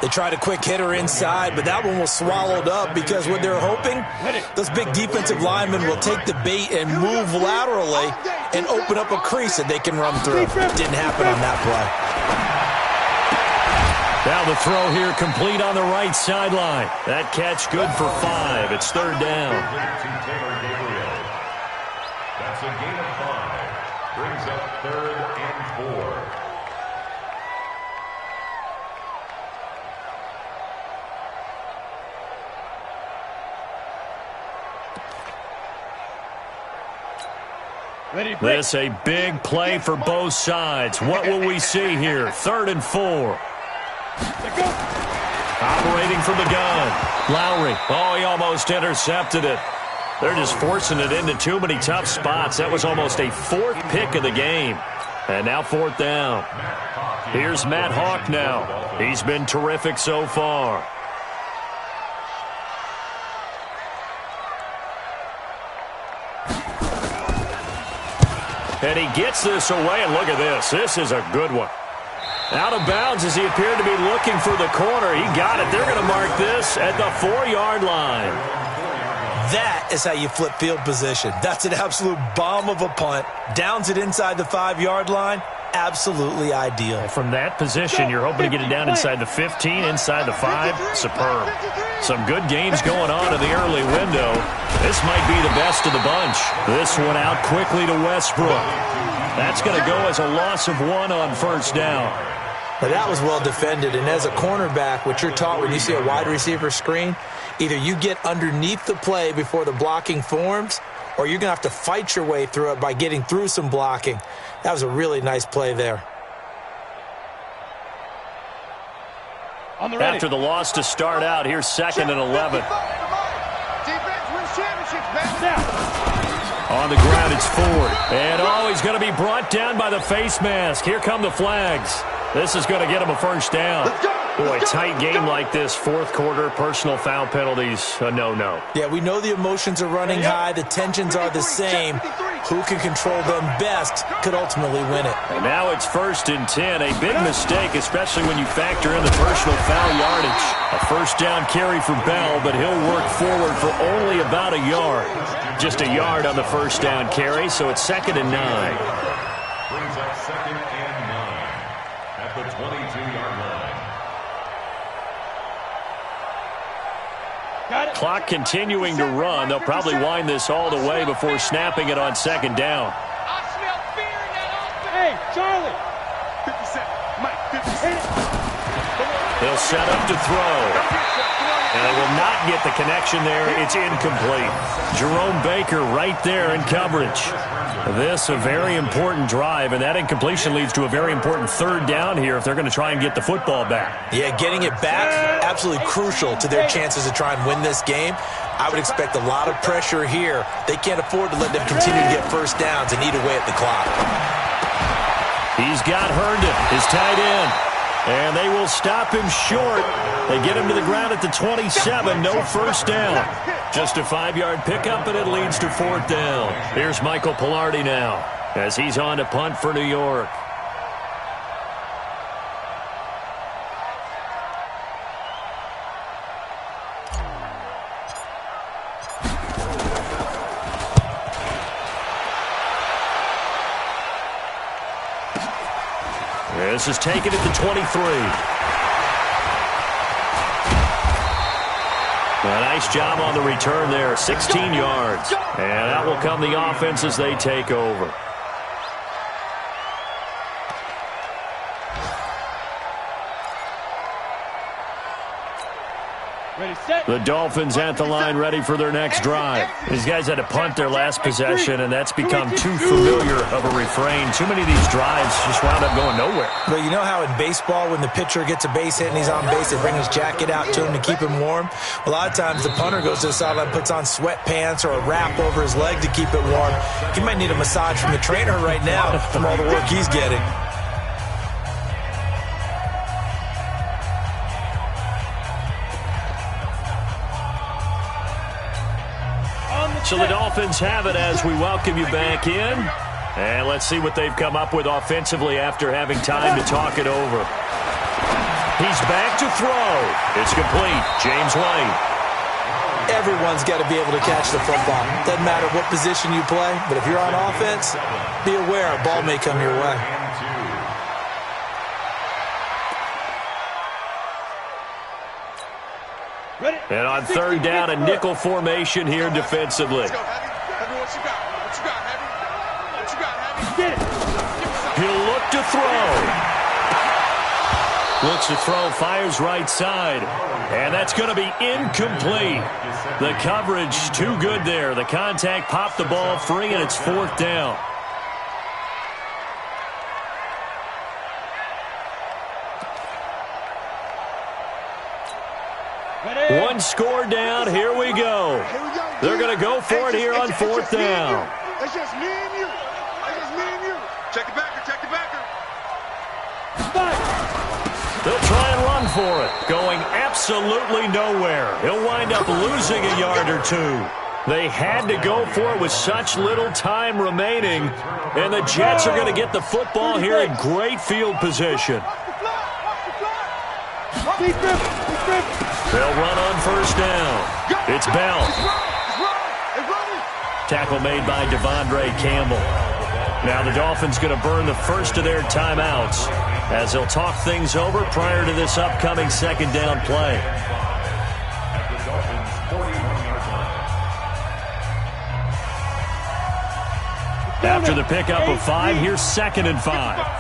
They tried a quick hitter inside, but that one was swallowed up because what they're hoping, those big defensive linemen will take the bait and move laterally and open up a crease that they can run through. Didn't happen on that play. Now the throw here complete on the right sideline. That catch good for 5. It's 3rd down. That's a gain of 5. Brings up 3rd and 4. This a big play for both sides. What will we see here? 3rd and 4. Operating from the gun. Lowry. Oh, he almost intercepted it. They're just forcing it into too many tough spots. That was almost a fourth pick of the game. And now fourth down. Here's Matt Hawk now. He's been terrific so far. And he gets this away, and look at this. This is a good one. Out of bounds as he appeared to be looking for the corner. He got it. They're going to mark this at the 4-yard line. That is how you flip field position. That's an absolute bomb of a punt. Downs it inside the 5-yard line. Absolutely ideal. From that position, you're hoping to get it down inside the 15, inside the 5. Superb. Some good games going on in the early window. This might be the best of the bunch. This one out quickly to Westbrook. That's going to go as a loss of 1 on first down. Now that was well defended, and as a cornerback, what you're taught when you see a wide receiver screen, either you get underneath the play before the blocking forms, or you're going to have to fight your way through it by getting through some blocking. That was a really nice play there. After the loss to start out, here's 2nd and 11. Defense wins championships, man. On the ground, it's Ford. And, oh, he's going to be brought down by the face mask. Here come the flags. This is going to get him a first down. Boy, tight game like this, fourth quarter, personal foul penalties, a no-no. Yeah, we know the emotions are running high. The tensions are the same. Who can control them best could ultimately win it. And now it's 1st and 10. A big mistake, especially when you factor in the personal foul yardage. A first down carry for Bell, but he'll work forward for only about a yard. Just a yard on the first down carry, so it's 2nd and 9. Brings up 2nd and 9 at the 22-yard line. Clock continuing to run. They'll probably wind this all the way before snapping it on 2nd down. I smell fear in that offense. Hey, Charlie. 57. Mike, 57. He'll set up to throw. And they will not get the connection there. It's incomplete. Jerome Baker right there in coverage. This a very important drive, and that incompletion leads to a very important 3rd down here if they're going to try and get the football back. Yeah, getting it back, absolutely crucial to their chances to try and win this game. I would expect a lot of pressure here. They can't afford to let them continue to get first downs and eat away at the clock. He's got Herndon, his tight end. And they will stop him short. They get him to the ground at the 27. No first down. Just a 5-yard pickup, and it leads to 4th down. Here's Michael Pilardi now as he's on to punt for New York. This is taken at the 23. A nice job on the return there, 16 yards. And that will come the offense as they take over. The Dolphins at the line ready for their next drive. These guys had to punt their last possession, and that's become too familiar of a refrain. Too many of these drives just wound up going nowhere. Well, you know how in baseball when the pitcher gets a base hit and he's on base, they bring his jacket out to him to keep him warm? A lot of times the punter goes to the sideline, puts on sweatpants or a wrap over his leg to keep it warm. He might need a massage from the trainer right now from all the work he's getting. So the Dolphins have it as we welcome you back in. And let's see what they've come up with offensively after having time to talk it over. He's back to throw. It's complete. James White. Everyone's got to be able to catch the football. Doesn't matter what position you play, but if you're on offense, be aware a ball may come your way. And on 3rd down, a nickel formation here defensively. Let's go, Heavy. What you got? What you got, Heavy? What you got, Heavy? Get it. He'll look to throw. Looks to throw, fires right side. And that's going to be incomplete. The coverage too good there. The contact popped the ball free, and it's 4th down. One score down. Here we go. They're going to go for it here on 4th down. It's just me and you. It's just me and you. Check the backer. Check the backer. They'll try and run for it. Going absolutely nowhere. He'll wind up losing a yard or two. They had to go for it with such little time remaining. And the Jets are going to get the football here in great field position. They'll run on 1st down. It's Bell. Tackle made by Devondre Campbell. Now the Dolphins going to burn the first of their timeouts as they'll talk things over prior to this upcoming 2nd down play. After the pickup of 5, here's 2nd and 5.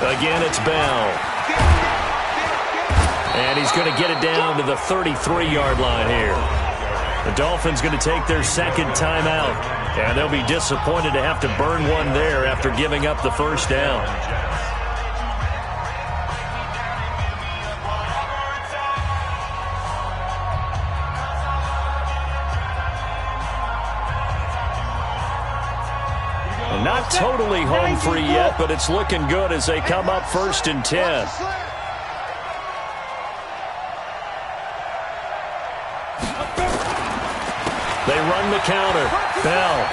Again, it's Bell. And he's going to get it down to the 33-yard line here. The Dolphins going to take their 2nd timeout. And they'll be disappointed to have to burn one there after giving up the 1st down. Not totally home free yet, but it's looking good as they come up 1st and 10. They run the counter. Bell.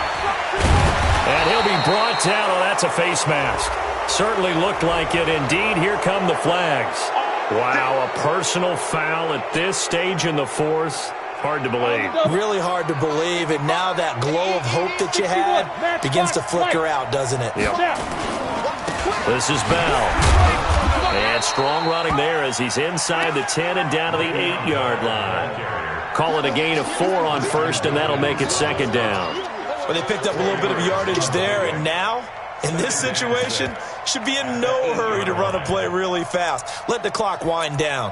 And he'll be brought down. Oh, that's a face mask. Certainly looked like it. Indeed, here come the flags. Wow, a personal foul at this stage in the 4th. Hard to believe. Really hard to believe, and now that glow of hope that you had begins to flicker out, doesn't it? Yep. This is Bell. And strong running there as he's inside the 10 and down to the 8-yard line. Call it a gain of 4 on 1st, and that'll make it 2nd down. Well, they picked up a little bit of yardage there, and now, in this situation, should be in no hurry to run a play really fast. Let the clock wind down.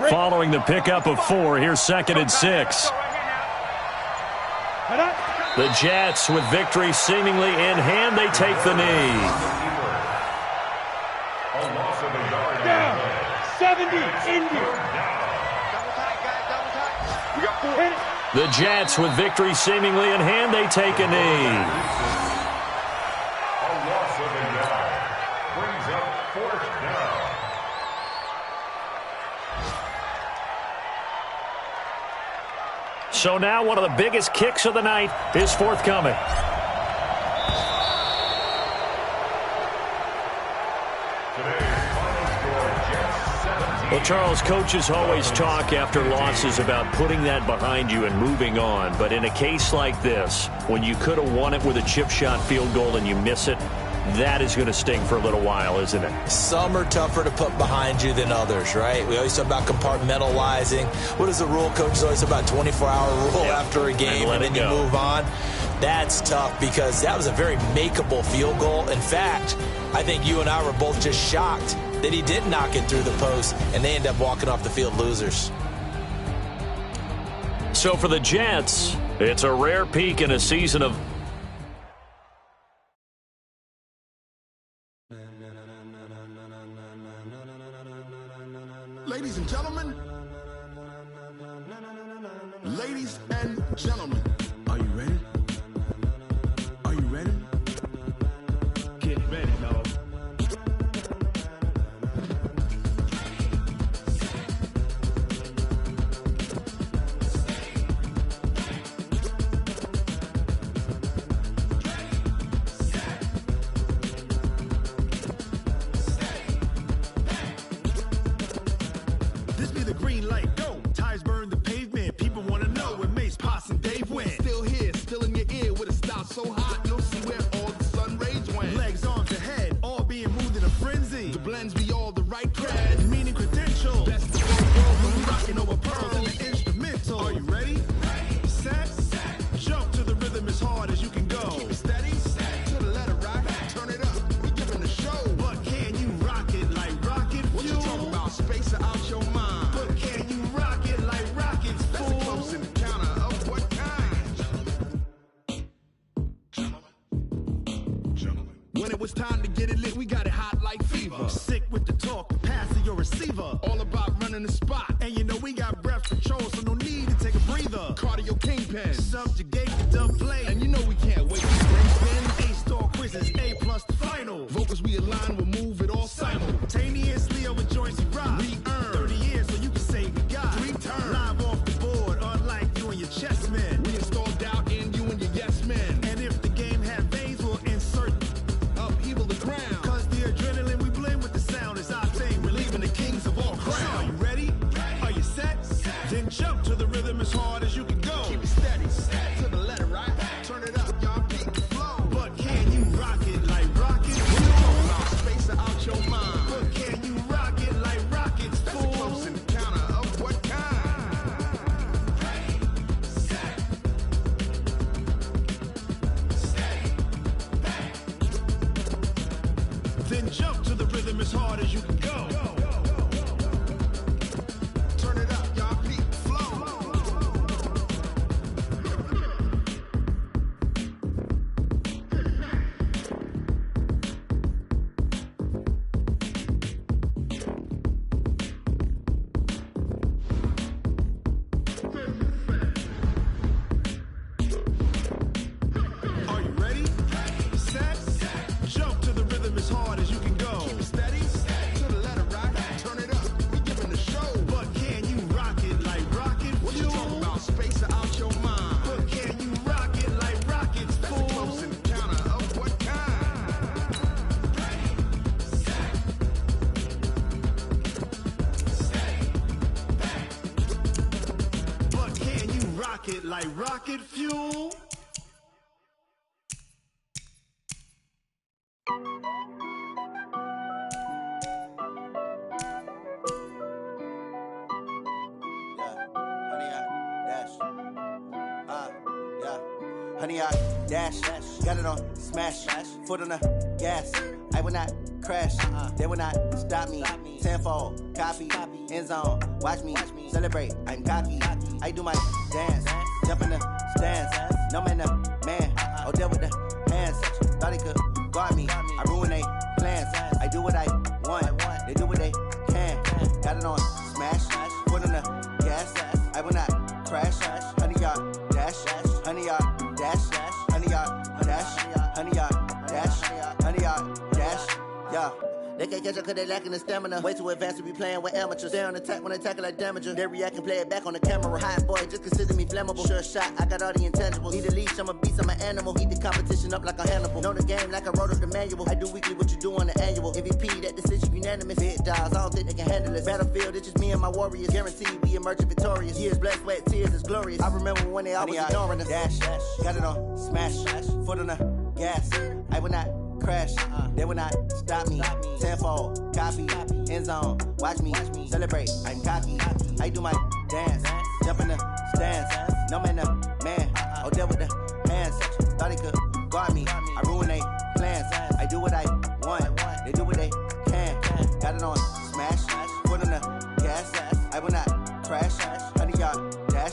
Following the pickup of 4, here's 2nd and 6. The Jets, with victory seemingly in hand, they take the knee. Down. 70, Indy. The Jets, with victory seemingly in hand, they take a knee. A loss of a yard. Brings up 4th down. So now one of the biggest kicks of the night is forthcoming. Well, Charles, coaches always talk after losses about putting that behind you and moving on. But in a case like this, when you could have won it with a chip shot field goal and you miss it, that is going to sting for a little while, isn't it? Some are tougher to put behind you than others, right? We always talk about compartmentalizing. What is the rule? Coaches always talk about 24-hour rule after a game, and then you move on. That's tough because that was a very makeable field goal. In fact, I think you and I were both just shocked that he didn't knock it through the post, and they end up walking off the field losers. So for the Jets, it's a rare peak in a season of Ladies and gentlemen, are you ready? Are you ready? Get ready, dog. This be the green light, go. Tires burn the pavement. People want to know where Mace, Potts, and Dave went. Still here, still in your ear with a style so hot, you'll see where all the sun rays went. Legs, arms, and head, all being moved in a frenzy. The blends be all the right cred, meaning credentials. Best of both worlds when we rocking over pearls in the instrumental. Are you ready? Set. Jump to the rhythm as hard as you can go. Keep it steady, to the letter rock. Turn it up, we giving the show. But can you rock it like rocket fuel? What you talking about, space out your mind? But can you rock it like rockets, fool? That's a close in the counter. talk, the passer, your receiver. All about running the spot. And you know we got breath control, so no need to take a breather. Cardio kingpin, subjugate the dub play. And you know we can't wait to spin. A-star quizzes, A+ the final. Vocals we align, we'll move it all simultaneously over joints we rock. We earn 30 years, so you can say we got 3 turns. Live off the board, unlike you and your chess men. We install doubt in you and your yes men. And if the game had veins, we'll insert upheaval the ground. Cause the adrenaline we blend with the sound is our thing. We're leaving the kings of all crowns. Are you ready? Are you set? Then jump to the rhythm as hard as you can go. Keep it steady, to the letter, right? Turn it up, y'all, beat the flow. But can you rock it like rockets? When you talk about space out your mind. But can you rock it like rockets, fool? That's a close encounter of what kind? Then jump to the rhythm as hard as you can go. Turn it up, y'all, beat the flow. Are you ready? Set? Jump to the rhythm as hard as you can go. Keep it steady, to the letter, right? Turn it up, we giving the show. But can you rock it like rocket fuel? What you talking about, space out your mind? But can you rock it like rockets, fool? That's a close encounter of what kind? But can you rock it like rocket fuel? Honey, I dash, got it on smash, foot on the gas. I will not crash, they will not stop me. Tenfold, copy, end zone, watch me celebrate. I'm cocky, I do my dance, jump in the stands. No man, the man, oh, deal with the hands. Thought he could guard me, I ruin they plans. I do what I want, they do what they can. Got it on smash, foot on the gas. I will not crash, honey, y'all dash, honey, y'all dash, honey, y'all dash, honey, y'all dash, honey, y'all dash, yeah. They can't catch up cause they lacking the stamina. Way too advanced to be playing with amateurs. Stay on attack when they tackle like damager. They react and play it back on the camera. Hot boy, just consider me flammable. Sure shot, I got all the intangibles. Need a leash, I'm a beast, I'm an animal. Eat the competition up like a Hannibal. Know the game like I wrote up the manual. I do weekly what you do on the annual. MVP, that decision unanimous. Big dogs, I don't think they can handle it. Battlefield, it's just me and my warriors. Guaranteed we emerge victorious. Years, blood, sweat, tears, it's glorious. I remember when they always ignoring us. Dash, got it on smash, foot on the gas. I will not crash, they will not stop me. Tenfold, copy, end zone, watch me celebrate. I'm cocky, I do my dance, jump in the stands. No man, the man, oh, deal with the hands. Thought he could guard me, I ruin they plans. I do what I want, they do what they can. Got it on smash, foot on the gas. I will not crash, honey, y'all dash,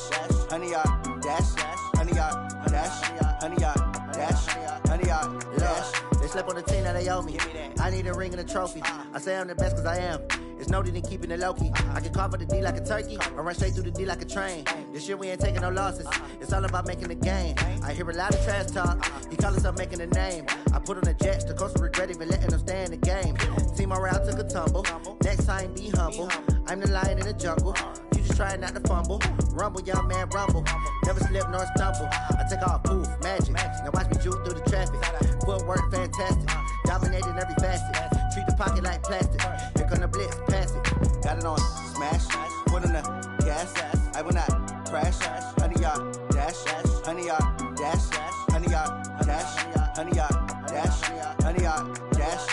honey, y'all dash, honey, y'all dash, honey, y'all dash, honey, y'all dash. They slept on the team that they owe me. I need a ring and a trophy. I say I'm the best cause I am. It's no need in keeping it low-key. I can carve up the D like a turkey or run straight through the D like a train. This year we ain't taking no losses. It's all about making the game. I hear a lot of trash talk. He call himself making a name. I put on the Jets. The coach will regret even letting them stay in the game. Team morale took a tumble. Next time be humble. I'm the lion in the jungle. You just try not to fumble. Rumble, young man, rumble. Never slip nor stumble. I take off, poof, magic. Now watch me juke through the traffic. Footwork fantastic. Dominating every facet. Treat the pocket like plastic. Here come the blitz, pass it. Got it on smash. Foot on the gas. I will not crash. Honey, y'all dash. Honey, y'all dash. Honey, y'all dash. Honey, y'all dash. Honey, y'all dash.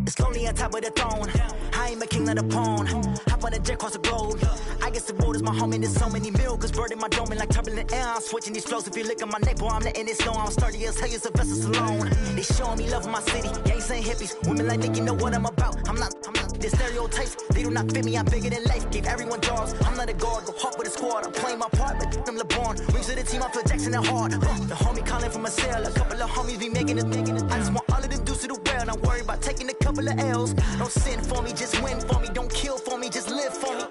It's lonely on top of the throne. I ain't a king of the pawn. Hop on a jet across the globe. I guess the road is my home and there's so many mil. Cause bird in my dome and like turbulent air. I'm switching these flows. If you look at my neck, boy, I'm letting it snow. I'm sturdy as hell, it's a vessel alone. They showing me love in my city. Gangs and hippies. Women like Nick, you know what I'm about. I'm not the stereotypes. They do not fit me. I'm bigger than life. Gave everyone jobs. I'm not a guard. Go hard with a squad. I'm playing my part, but I'm LeBron. Rings of the team, I feel Jackson and hard. The homie calling from a cell. A couple of homies be making it. I just want all of them dudes to do well. Not worry about taking a couple of L's. Don't sin for me, just win for me. Don't kill for me, just live for me.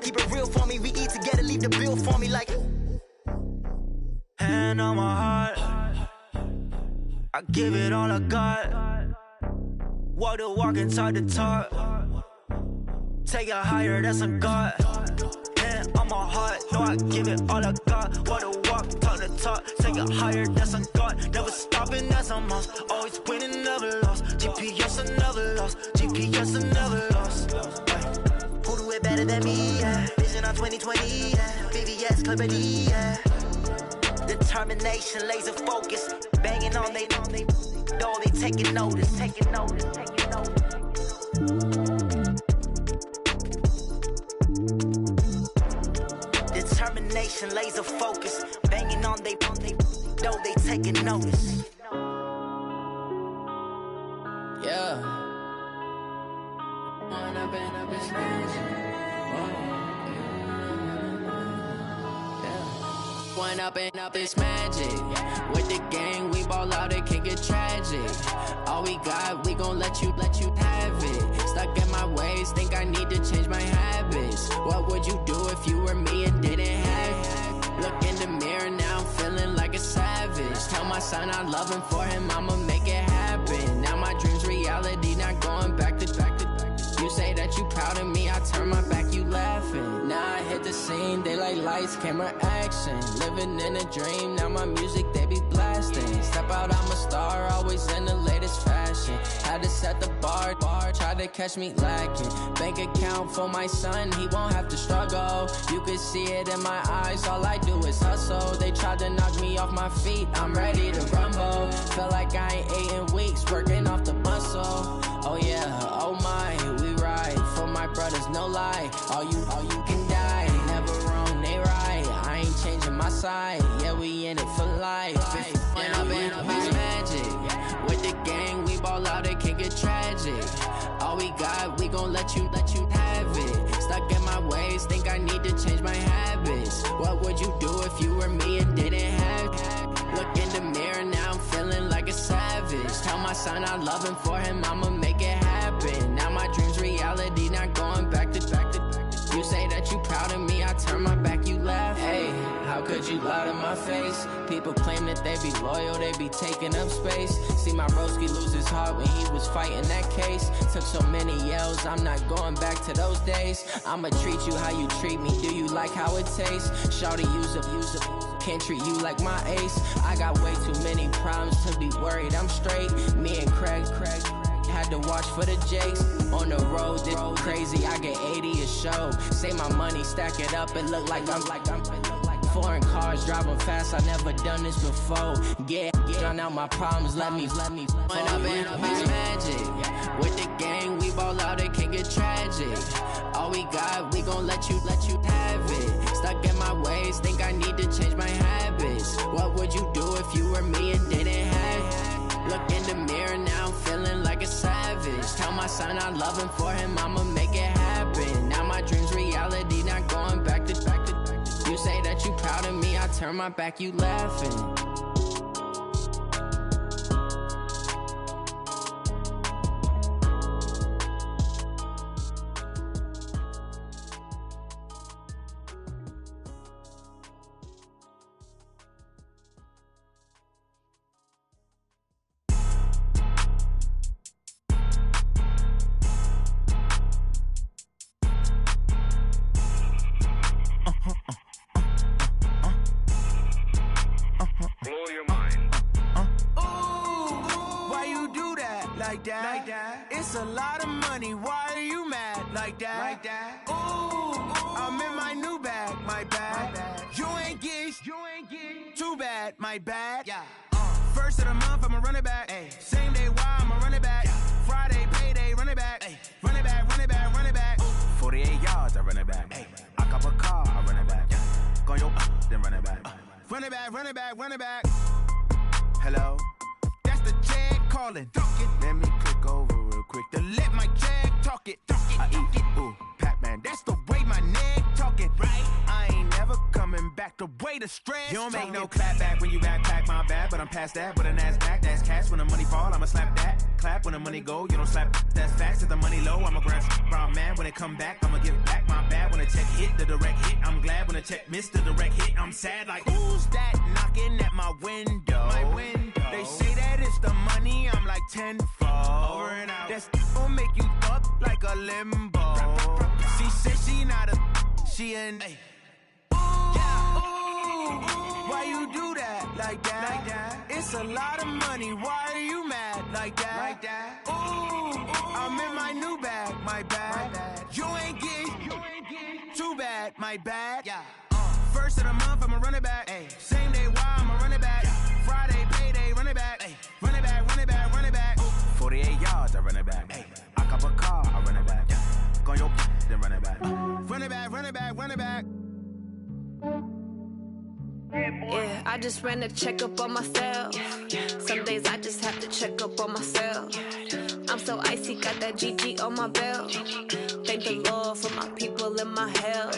Keep it real for me. We eat together, leave the bill for me like. Hand on my heart, I give it all I got. Walk the walk and talk the talk. Take it higher, that's a God. Hand on my heart, no, I give it all I got. Walk the walk, talk the talk. Take it higher, that's a God. Never stopping, that's a must. Always winning, never lost. GPS, I never lost. GPS, I never lost. Who do it better than me? Yeah. Vision on 2020, yeah. VVS, Clarity, yeah. Determination, laser focus. Banging on they door, they taking notice, taking notice, taking notice. Determination, laser focus. Banging on they door, they taking notice. Yeah. One up and up, it's magic. With the gang, we ball out, it can get tragic. All we got, we gon' let you have it. Stuck in my ways, think I need to change my habits. What would you do if you were me and didn't have it? Look in the mirror, now I'm feeling like a savage. Tell my son I love him, for him I'ma make it happen. Now my dream's reality, not going back to. You say that you proud of me, I turn my back, you laughing. Now I hit the scene, they like lights, camera, action. Living in a dream, now my music, they be blasting. Step out, I'm a star, always in the latest fashion. Had to set the bar, try to catch me lacking. Bank account for my son, he won't have to struggle. You can see it in my eyes, all I do is hustle. They tried to knock me off my feet, I'm ready to rumble. Feel like I ain't ate in weeks, working off the muscle. Oh yeah, oh my, we ride for my brothers, no lie. All you can die, never wrong, they right. I ain't changing my side, yeah, we in it for life. When up and up, it's magic. With the gang, we ball out, it can get tragic. All we got, we gon' let you have it. Stuck in my ways, think I need to change my habits. What would you do if you were me and didn't have it? Look in the mirror, now I'm feeling like a savage. Tell my son I love him, for him I'ma make it happen. Now my dream's reality, not going back to. You say that you proud of me, I turn my back, you laugh. Hey, how could you lie to my face? People claim that they be loyal, they be taking up space. See my broski lose his heart when he was fighting that case. Took so many yells, I'm not going back to those days. I'ma treat you how you treat me, do you like how it tastes? Shawty, use up, can't treat you like my ace. I got way too many problems to be worried, I'm straight. Me and Craig had to watch for the Jakes. On the road, this crazy, I get 80 a show. Say my money, stack it up, it look like I'm foreign cars, driving fast, I never done this before. Get drown out my problems, let me When up and up, it's magic. With the gang, we ball out, it can get tragic. All we got, we gon' let you have it. Stuck in my ways, think I need to change my habits. What would you do if you were me and didn't have it? Look in the mirror, now I'm feeling like a savage. Tell my son I love him, for him I'ma make it happen. Now my dream's reality, not going back to. You say that you proud of me, I turn my back, you laughing. It's a lot of money, why are you mad like that? Ooh, I'm in my new bag, my bad. You ain't getting too bad, my bad. Yeah. First of the month, I'ma run it back. Same day, why I'ma run it back. Friday, payday, run it back. Run it back, run it run it back. 48 yards, I run it back. Hey, I cop a car, I run it back. Go your then run it back. Run it back, run it back, run it back. Hello, that's the jag calling. Let me click over real quick to let my jag talk it. I eat it, ooh, Pac-Man. That's the way my neck talking. Right, I ain't never coming back. The way the stress. You don't make no clap back when you backpack my bad, but I'm past that. With a NASDAQ, that's cash. When the money fall, I'ma slap that. Clap when the money go, you don't slap. That's facts. If the money low, I'ma grab brown man. When it come back, I'ma give back my bad. When the check hit, the direct hit. I'm glad when the check missed the direct hit. I'm sad like who's that knocking at my window? My window. They say that it's the money. I'm like tenfold. Over and out. That's gon' make you up like a limbo. She said she not a. She an. Hey. Why you do that like that? Like that? It's a lot of money. Why are you mad like that? Like that? Ooh, I'm in my new bag, my bad. You ain't getting too bad, my bad. Yeah. First of the month, I'ma run it back. Ay. Same day, why I'ma run it back. Yeah. Friday, payday, run it back. Ay. Run it back, run it back, run it back. 48 yards, I run it back. Ay. I cop a car, I run it back. Yeah. Go your then run it back. Run it back, run it back, run it back. Yeah, I just ran a checkup on myself. Some days I just have to check up on myself. I'm so icy, got that GG on my belt. Thank the Lord for my people in my health.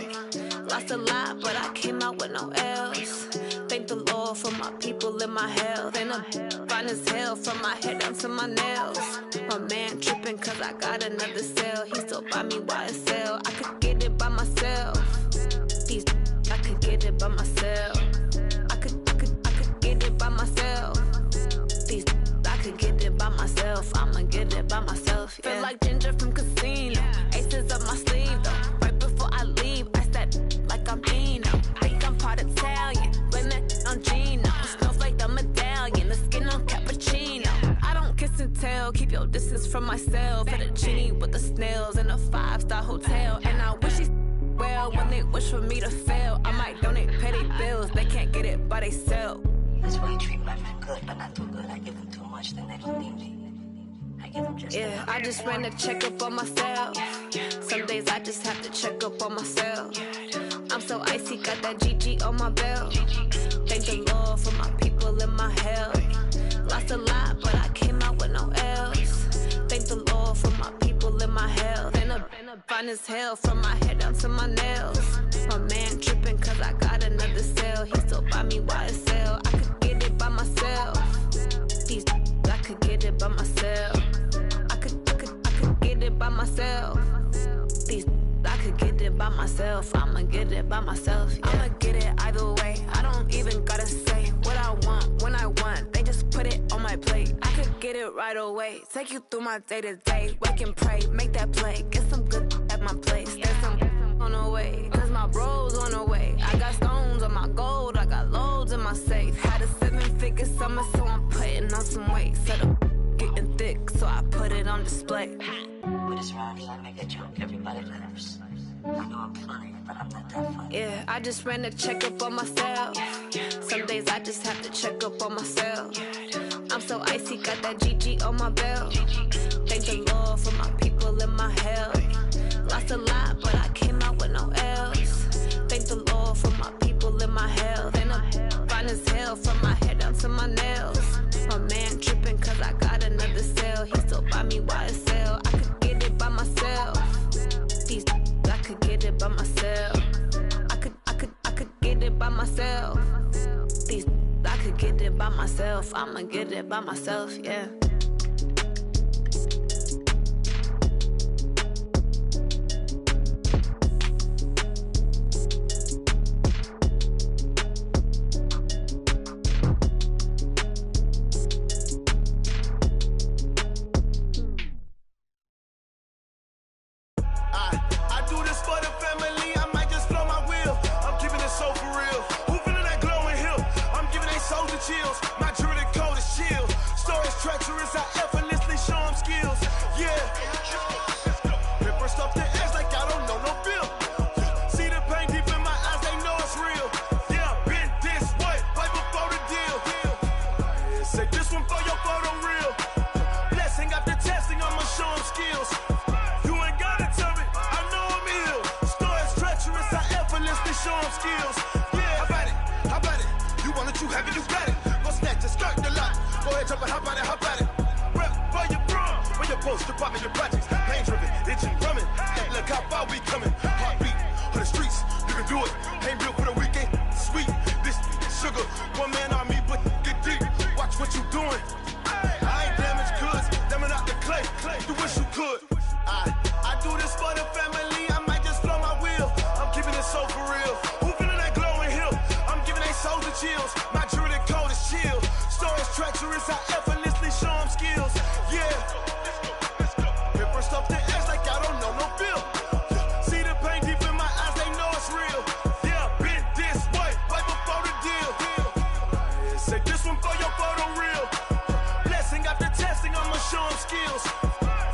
Lost a lot, but I came out with no L's. Thank the Lord for my people in my health. And I'm fine as hell from my head down to my nails. My man tripping cause I got another sale. He still buy me YSL. I could get it by myself. These I could get it by myself. I could get it by myself. These I could get it by myself. I'ma get it by myself. Yeah. Feel like Ginger from Casino. Aces up my sleeve though. Right before I leave, I said like I'm Dino. Think I'm part Italian. Blame it on Gino. Smells like the medallion. The skin on cappuccino. I don't kiss and tell. Keep your distance from myself. For the genie with the snails in a 5-star hotel. And I wish he's well when they wish for me to fail. I might donate petty bills. They can't get it by they sell. That's why you treat my men good, but not too good. I give them too much, then they don't need me. I give them just yeah, I just ran a checkup on myself. Some days I just have to check up on myself. I'm so icy, got that GG on my belt. Thank the Lord for my people in my health. Lost a lot, but I came out with no L's. Thank the Lord for my people in my health. And I'm fine as hell from my head down to my nails. My man tripping cause I got another sale. He still buy me YSL. I could get it by myself. These I could get it by myself. I could get it by myself. These I could get it by myself. I'ma get it by myself. Yeah. I'ma get it either way. I don't even gotta say what I want when I want. They just put it on my plate. I could get it right away. Take you through my day to day. Wake and pray, make that play. Get some good at my place. There's some on the way. Cause my bro's on the way. I got stones on my gold. I got loads in my safe. Had a 7-figure summer, so I'm putting on some weight. Set up getting thick, so I put it on display. With this round, I make a joke, everybody laughs. I know I'm funny, but I'm not that funny. Yeah, I just ran a checkup on myself. Some days I just have to check up on myself. I'm so icy, got that GG on my belt. Thank the Lord for my people in my health. Lost a lot, but I came out with no L's. Thank the Lord for my people in my health. And I'm fine as hell from my head down to my nails. My man tripping cause I got another sale. He still buy me YSL. I could get it by myself. These I could get it by myself. I could get it by myself. These I could get it by myself. I'ma get it by myself, yeah. Skills. You ain't gotta tell treacherous, I effortlessly show them skills. Yeah. Paper stuff the edge like I don't know no feel. See the pain deep in my eyes, they know it's real. Yeah, been this way, way before the deal. Say this one for your photo reel. Blessing after testing, I'ma show them skills.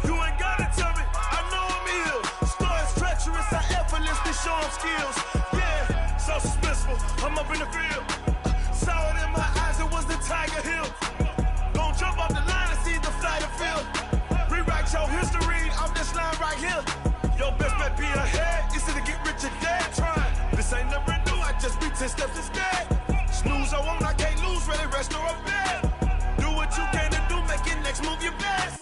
You ain't gotta tell me, I know I'm ill. Story's treacherous, I effortlessly show them skills. Yeah, so suspenseful, I'm up in the field. Saw it in my eyes, it was the Tiger Hill. Gon' jump off the line and see the flight of field. Rewrite your history off this line right here. Your best bet be ahead, easy to get rich or dead. Trying, this ain't never new, I just be 10 steps instead. Snooze I won't, I can't lose, ready, rest or up bed. Do what you can to do, make your next move your best.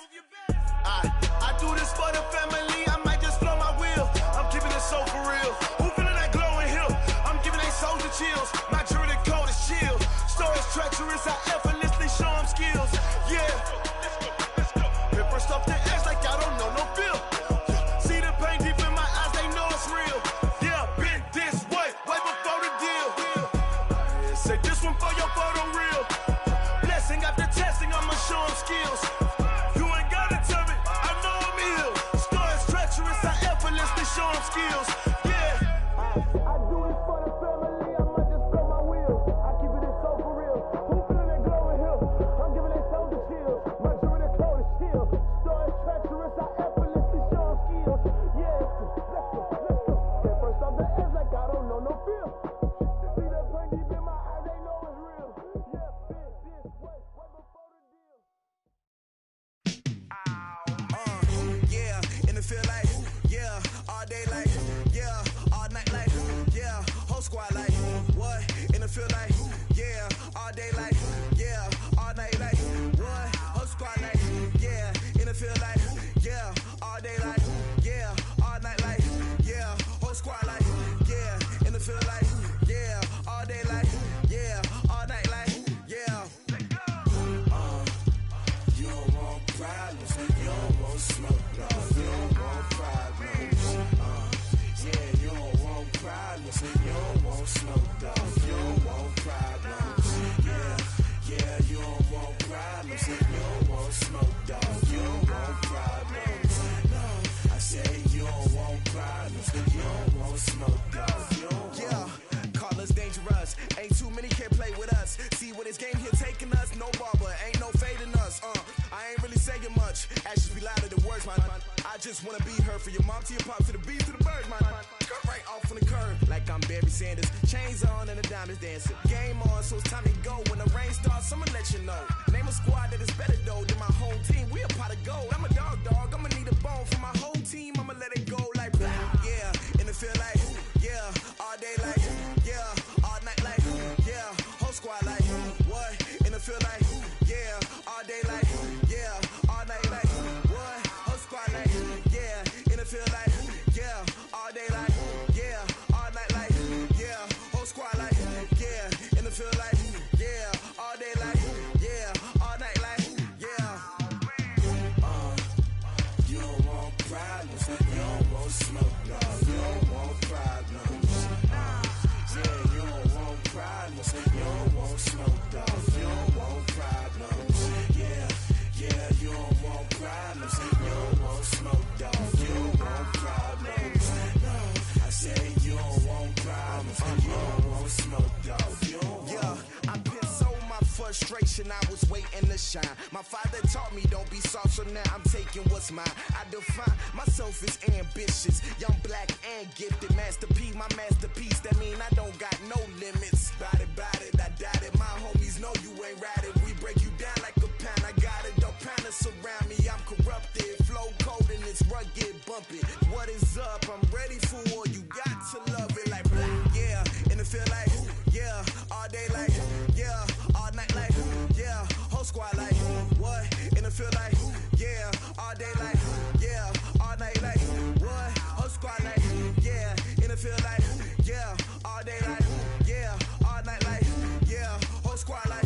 I do this for the family, I might just flow my wheel. I'm keeping it so for real. Who feeling that glowing hill? I'm giving they soldier chills. My jewelry code is chill. Story's treacherous, I effortlessly show them skills. Yeah. Paper stuff the edge like I don't know no feel. See the pain deep in my eyes, they know it's real. Yeah, been this way, way before the deal. Say this one for your photo reel. Blessing after testing, I'ma show them skills. You ain't gotta tell me, I know I'm ill. Story's treacherous, I effortlessly show them skills. Yeah. I do this for the family, I might just blow my wheel. I keep it so for real. Who feeling that glowing hill? I'm giving they soldier chills. My jewelry code is chill. Story's treacherous, I effortlessly show them skills. Yeah, let's go. Get first off the edge like I don't know no feel. See that pain deep in my eyes, they know it's real. Yeah, been this way, way before the deal. Yeah, and it feel like, yeah, all day like, yeah, all night like, yeah, whole squad like, what? And it feel like, yeah, all day like, yeah, all night like, what? Whole squad like, yeah, and it feel like, yeah, all day like, yeah, all night like, yeah, whole squad like, yeah, and it feel like, yeah, all day like, yeah, all night like, yeah. You don't want problems, you don't want smoke, no, you don't want problems. Yeah, you don't want problems, you don't want smoke, dog, you don't want problems. Yeah, you don't want problems, you don't want smoke, dog, you don't want problems. No, I say you don't want problems, you don't want smoke, dog, you don't want. Yeah, call us dangerous, ain't too many can play with us. See what this game here taking us, no barber, ain't no fading us. I ain't really saying much, actions be louder than words, man. I just wanna be heard from your mom to your pop to the beat to the bird, man. Cut right off on the curb, like I'm Barry Sanders. Chains on and the diamonds dancing. Game on, so it's time to go. When the rain starts, I'ma let you know. Name a squad that is better though than my whole team. We a pot of gold. I'm a dog, I'ma need a bone for my whole team. I'ma let it go like blah. Yeah, and it feel like, yeah, all day like, yeah, all night like, yeah, whole squad like, what? And it feel like, yeah, all day like, yeah, all night like, what? Whole squad like, yeah, and it feel like, yeah, all day like, yeah, all night like, yeah, whole squad like, yeah, and it feel like, yeah, all day like, yeah, all night like, yeah. You don't want problems, you don't want smoke, no, you don't want problems. Yeah, you don't want problems, you don't want smoke, dog, you don't want problems. Yeah, you don't want problems, you don't want smoke, dog, you don't want problems. No, I say you don't want problems, you don't want smoke, dog, you don't want. Yeah, I been so my frustration, I was waiting to shine. My father taught me don't be soft, so now I'm taking what's mine. I define myself as ambitious, young, black, and gifted. Master P, my masterpiece, that mean I don't got no limits. Bout it, I doubt it. My homies know you ain't ratted. We break you down like a pound. I got it, don't pound us around me. I'm corrupted, flow cold and it's rugged, bumpy. What is up? I'm ready for war. You got to love it like blah. Yeah, and it feel like, yeah, all day like, yeah, all night like, yeah, whole squad like, what? And it feel like, yeah, all day like, yeah, all night like, what? Whole squad like, yeah, and it feel like, yeah, all day like, yeah, all night like, yeah, whole squad like.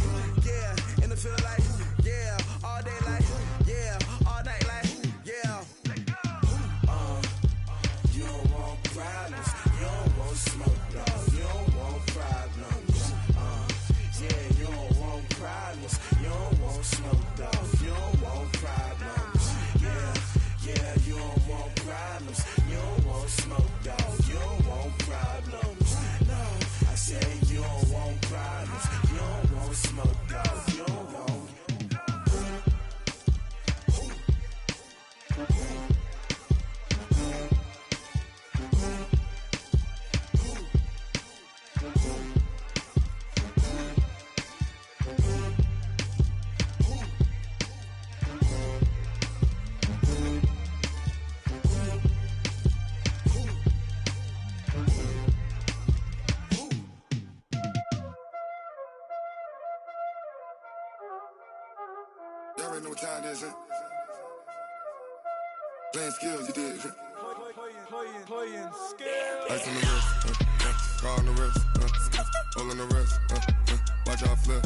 already know what time it is, huh? Playing skills, you did. Playing skills. Ice on the wrist, car on the wrist, all on the wrist, watch how I flip,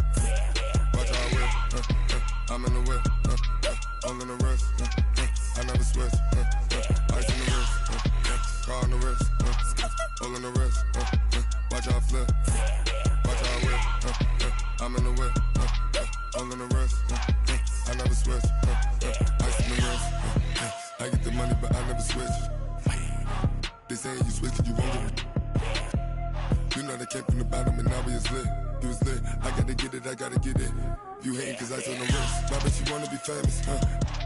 watch how I whip, I'm in the whip, all on the wrist, I never switch, ice on the wrist, car on the wrist, all on the wrist, watch how I flip, watch how I whip, I'm in the whip, all on the wrist, I never switch, ice on the wrist, I get the money but I never switch. They saying you switch and you won't get it. You know they came from the bottom and now we is lit. You was lit, I gotta get it, I gotta get it. You hating cause ice on the wrist. My bitch, you wanna be famous, huh?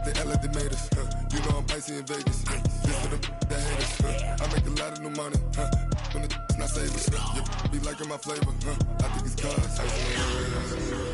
They act like they made us, huh? You know I'm icy in Vegas, this for the that hate us, huh? I make a lot of new money, huh? When it's not savers, you be liking my flavor, huh? I think it's cause ice on the wrist.